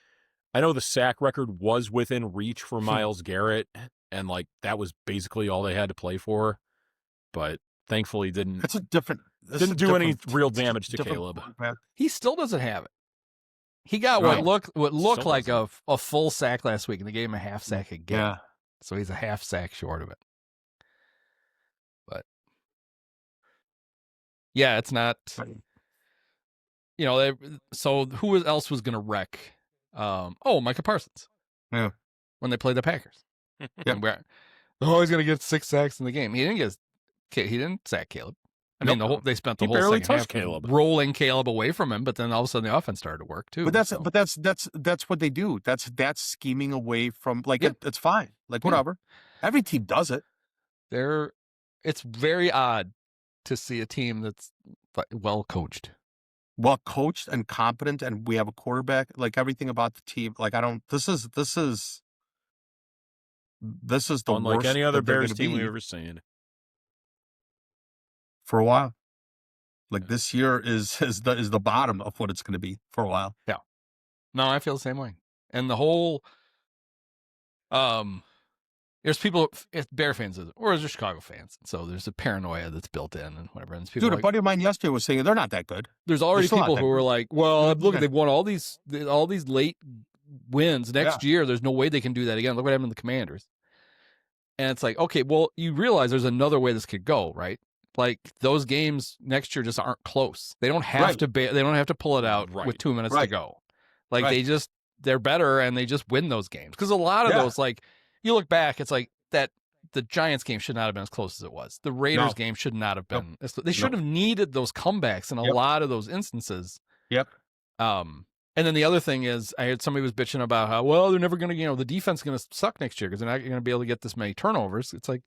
I know the sack record was within reach for Myles Garrett, and, like, that was basically all they had to play for. But thankfully didn't do any real damage to Caleb. He still doesn't have it. He got Right. what looked Still like a full sack last week, and they gave him a half sack again. Yeah. So he's a half sack short of it. But yeah, it's not. So who else was going to wreck? Micah Parsons. Yeah. When they played the Packers. Yep. He's going to get 6 sacks in the game. He didn't sack Caleb. I mean, they spent the whole barely second half touched Caleb, rolling Caleb away from him, but then all of a sudden the offense started to work too. But that's what they do. That's scheming away from, like, Yeah. it's fine. Like, Yeah. whatever. Every team does it. It's very odd to see a team that's well coached. Well coached and competent, and we have a quarterback. Like, everything about the team. Like, this is the unlike worst any other that they're Bears gonna team be we've ever seen. for a while. Like, this year is the bottom of what it's going to be for a while. Yeah. No, I feel the same way. And the whole, there's people, Bear fans, or there's Chicago fans. So there's a paranoia that's built in and whatever. And people Dude, a buddy of mine yesterday was saying they're not that good. There's already still not people that who are good. like, well, look, Okay. they've won all these late wins next year. There's no way they can do that again. Look what happened to the Commanders. And it's like, okay, well, you realize there's another way this could go, right? Like, those games next year just aren't close. They don't have to. They don't have to pull it out with 2 minutes to go. Like, they're better and they just win those games. Because a lot of those, like, you look back, it's like that. The Giants game should not have been as close as it was. The Raiders game should not have been. They should have needed those comebacks in a lot of those instances. Yep. And then the other thing is, I heard somebody was bitching about how, well, they're never going to, the defense is going to suck next year because they're not going to be able to get this many turnovers. It's like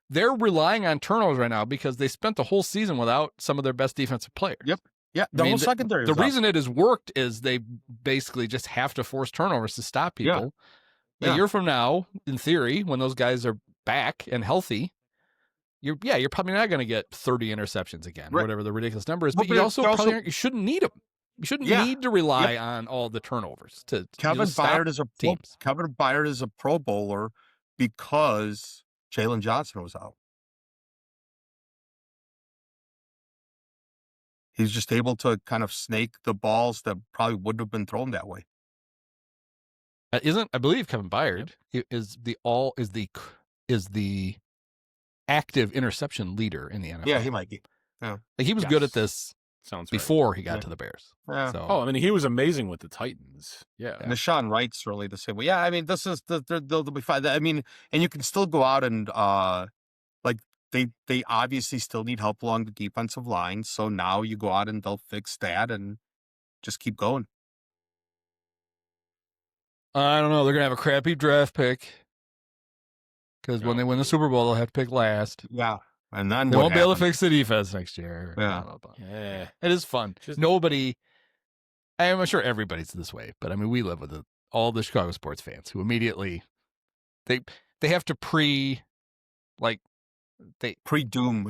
they're relying on turnovers right now because they spent the whole season without some of their best defensive players. Yep. Yeah. The whole secondary. The reason it has worked is they basically just have to force turnovers to stop people. Yeah. A year from now, in theory, when those guys are back and healthy, you're probably not going to get 30 interceptions again, or whatever the ridiculous number is. But you you shouldn't need them. You shouldn't need to rely on all the turnovers to Kevin Byard teams. Kevin Byard is a Pro Bowler because Jalen Johnson was out. He's just able to kind of snake the balls that probably wouldn't have been thrown that way. I believe Kevin Byard is the active interception leader in the NFL. Yeah, he might be. Yeah. Like, he was good at this before he got to the Bears. Yeah. So, I mean, he was amazing with the Titans. Yeah. And Deshaun Wright's really the same way. Yeah, I mean, this is they'll be fine. I mean, and you can still go out and like they obviously still need help along the defensive line. So now you go out and they'll fix that and just keep going. I don't know. They're gonna have a crappy draft pick because when they win the Super Bowl, they'll have to pick last. Yeah, and then they won't be able to fix the defense next year. Yeah, it is fun. Nobody. I'm sure everybody's this way, but I mean, we live with all the Chicago sports fans who immediately they have to pre-doom.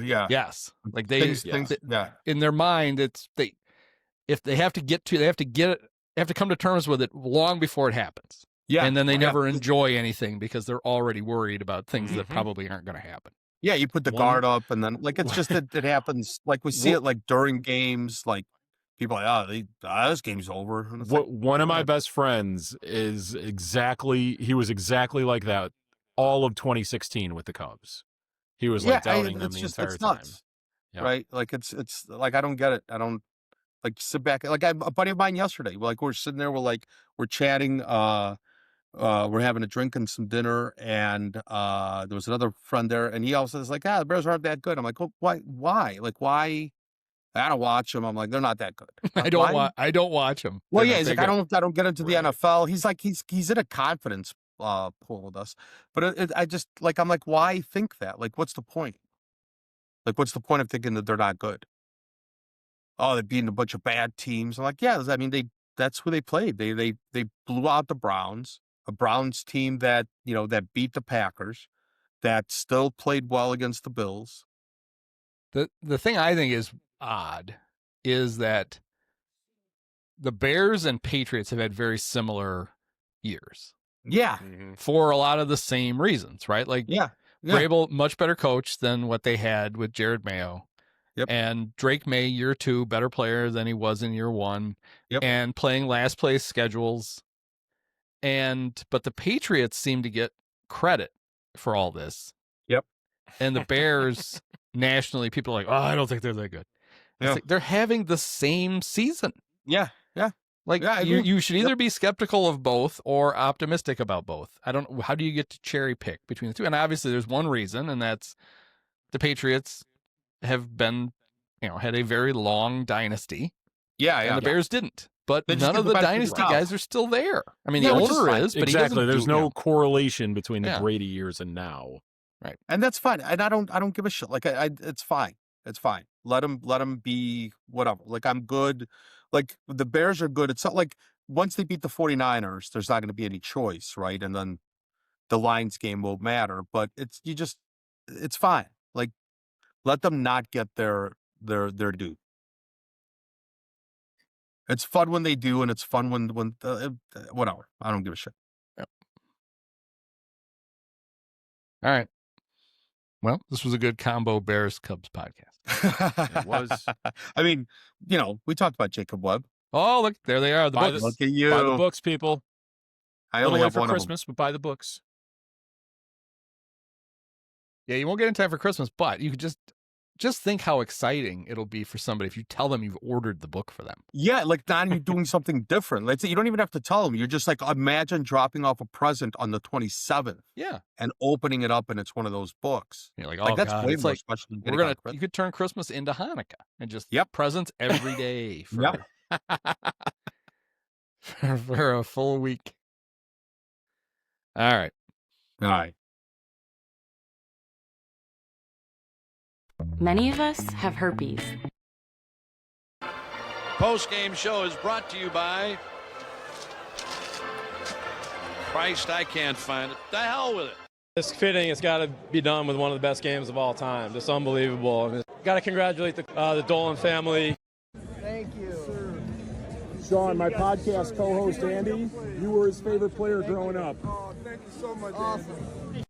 Yeah. Yes. Like in their mind, if they have to come to terms with it long before it happens. Yeah. And then they never enjoy anything because they're already worried about things that probably aren't going to happen. Yeah. You put the guard up and then it's just that it happens. Like we see it like during games, like people are like, this game's over. One of my best friends he was exactly like that all of 2016 with the Cubs. He was doubting them the entire time. Right? Like it's like I don't get it. Like sit back. Like a buddy of mine yesterday. Like we're sitting there, we're chatting. We're having a drink and some dinner, and there was another friend there, and he also is like, the Bears aren't that good. I'm like, well, why? Like, why? I don't watch them. I'm like, they're not that good. I don't watch them. Well, yeah, he's like, I don't get into the NFL. He's like, he's in a confidence pool with us, but I just like, I'm like, why think that? Like, what's the point? Like, what's the point of thinking that they're not good? Oh, they're beating a bunch of bad teams. I'm like, yeah, I mean, that's who they played. They blew out the Browns, a Browns team that, that beat the Packers, that still played well against the Bills. The thing I think is odd is that the Bears and Patriots have had very similar years. Yeah. For a lot of the same reasons, right? Like, Vrabel, much better coach than what they had with Jared Mayo. Yep. And Drake May, year 2, better player than he was in year 1. Yep. And playing last place schedules. But the Patriots seem to get credit for all this. Yep. And the Bears, nationally, people are like, oh, I don't think they're that good. Yeah. Like, they're having the same season. Yeah. Yeah. Like, you should either be skeptical of both or optimistic about both. How do you get to cherry pick between the two? And obviously there's one reason, and that's the Patriots have been, had a very long dynasty. Yeah. And the Bears didn't. But They just none get of the the benefit of dynasty the doubt. guys are still there. I mean, Yeah, the which is owner fine. is, but exactly. There's no no. correlation between the Brady years and now. Right. And that's fine. And I don't give a shit. Like it's fine. It's fine. Let them be whatever. Like I'm good. Like the Bears are good. It's not like once they beat the 49ers, there's not going to be any choice, right? And then the Lions game won't matter, but it's fine. Like let them not get their due. It's fun when they do, and it's fun when whatever. I don't give a shit. Yep. All right. Well, this was a good combo Bears Cubs podcast. It was. I mean, we talked about Jacob Webb. Oh, look, there they are. The books. Look at you. Buy the books, people. I A only little late have for one Christmas, but buy the books. Yeah, you won't get in time for Christmas, but you could just think how exciting it'll be for somebody if you tell them you've ordered the book for them. Yeah, like not even doing something different. Let's say you don't even have to tell them. You're just like, imagine dropping off a present on the 27th. Yeah. And opening it up, and it's one of those books. You're like, oh, that's God. way It's more like, special than getting on Christmas. you could turn Christmas into Hanukkah and just presents every day for a full week. All right. All right. Many of us have herpes. Post-game show is brought to you by Christ, I can't find it. The hell with it. It's fitting. It's got to be done with one of the best games of all time. Just unbelievable. I mean, got to congratulate the Dolan family. Thank you. Sean, my podcast co-host Andy, you were his favorite player growing up. Oh, thank you so much, Awesome. Andy.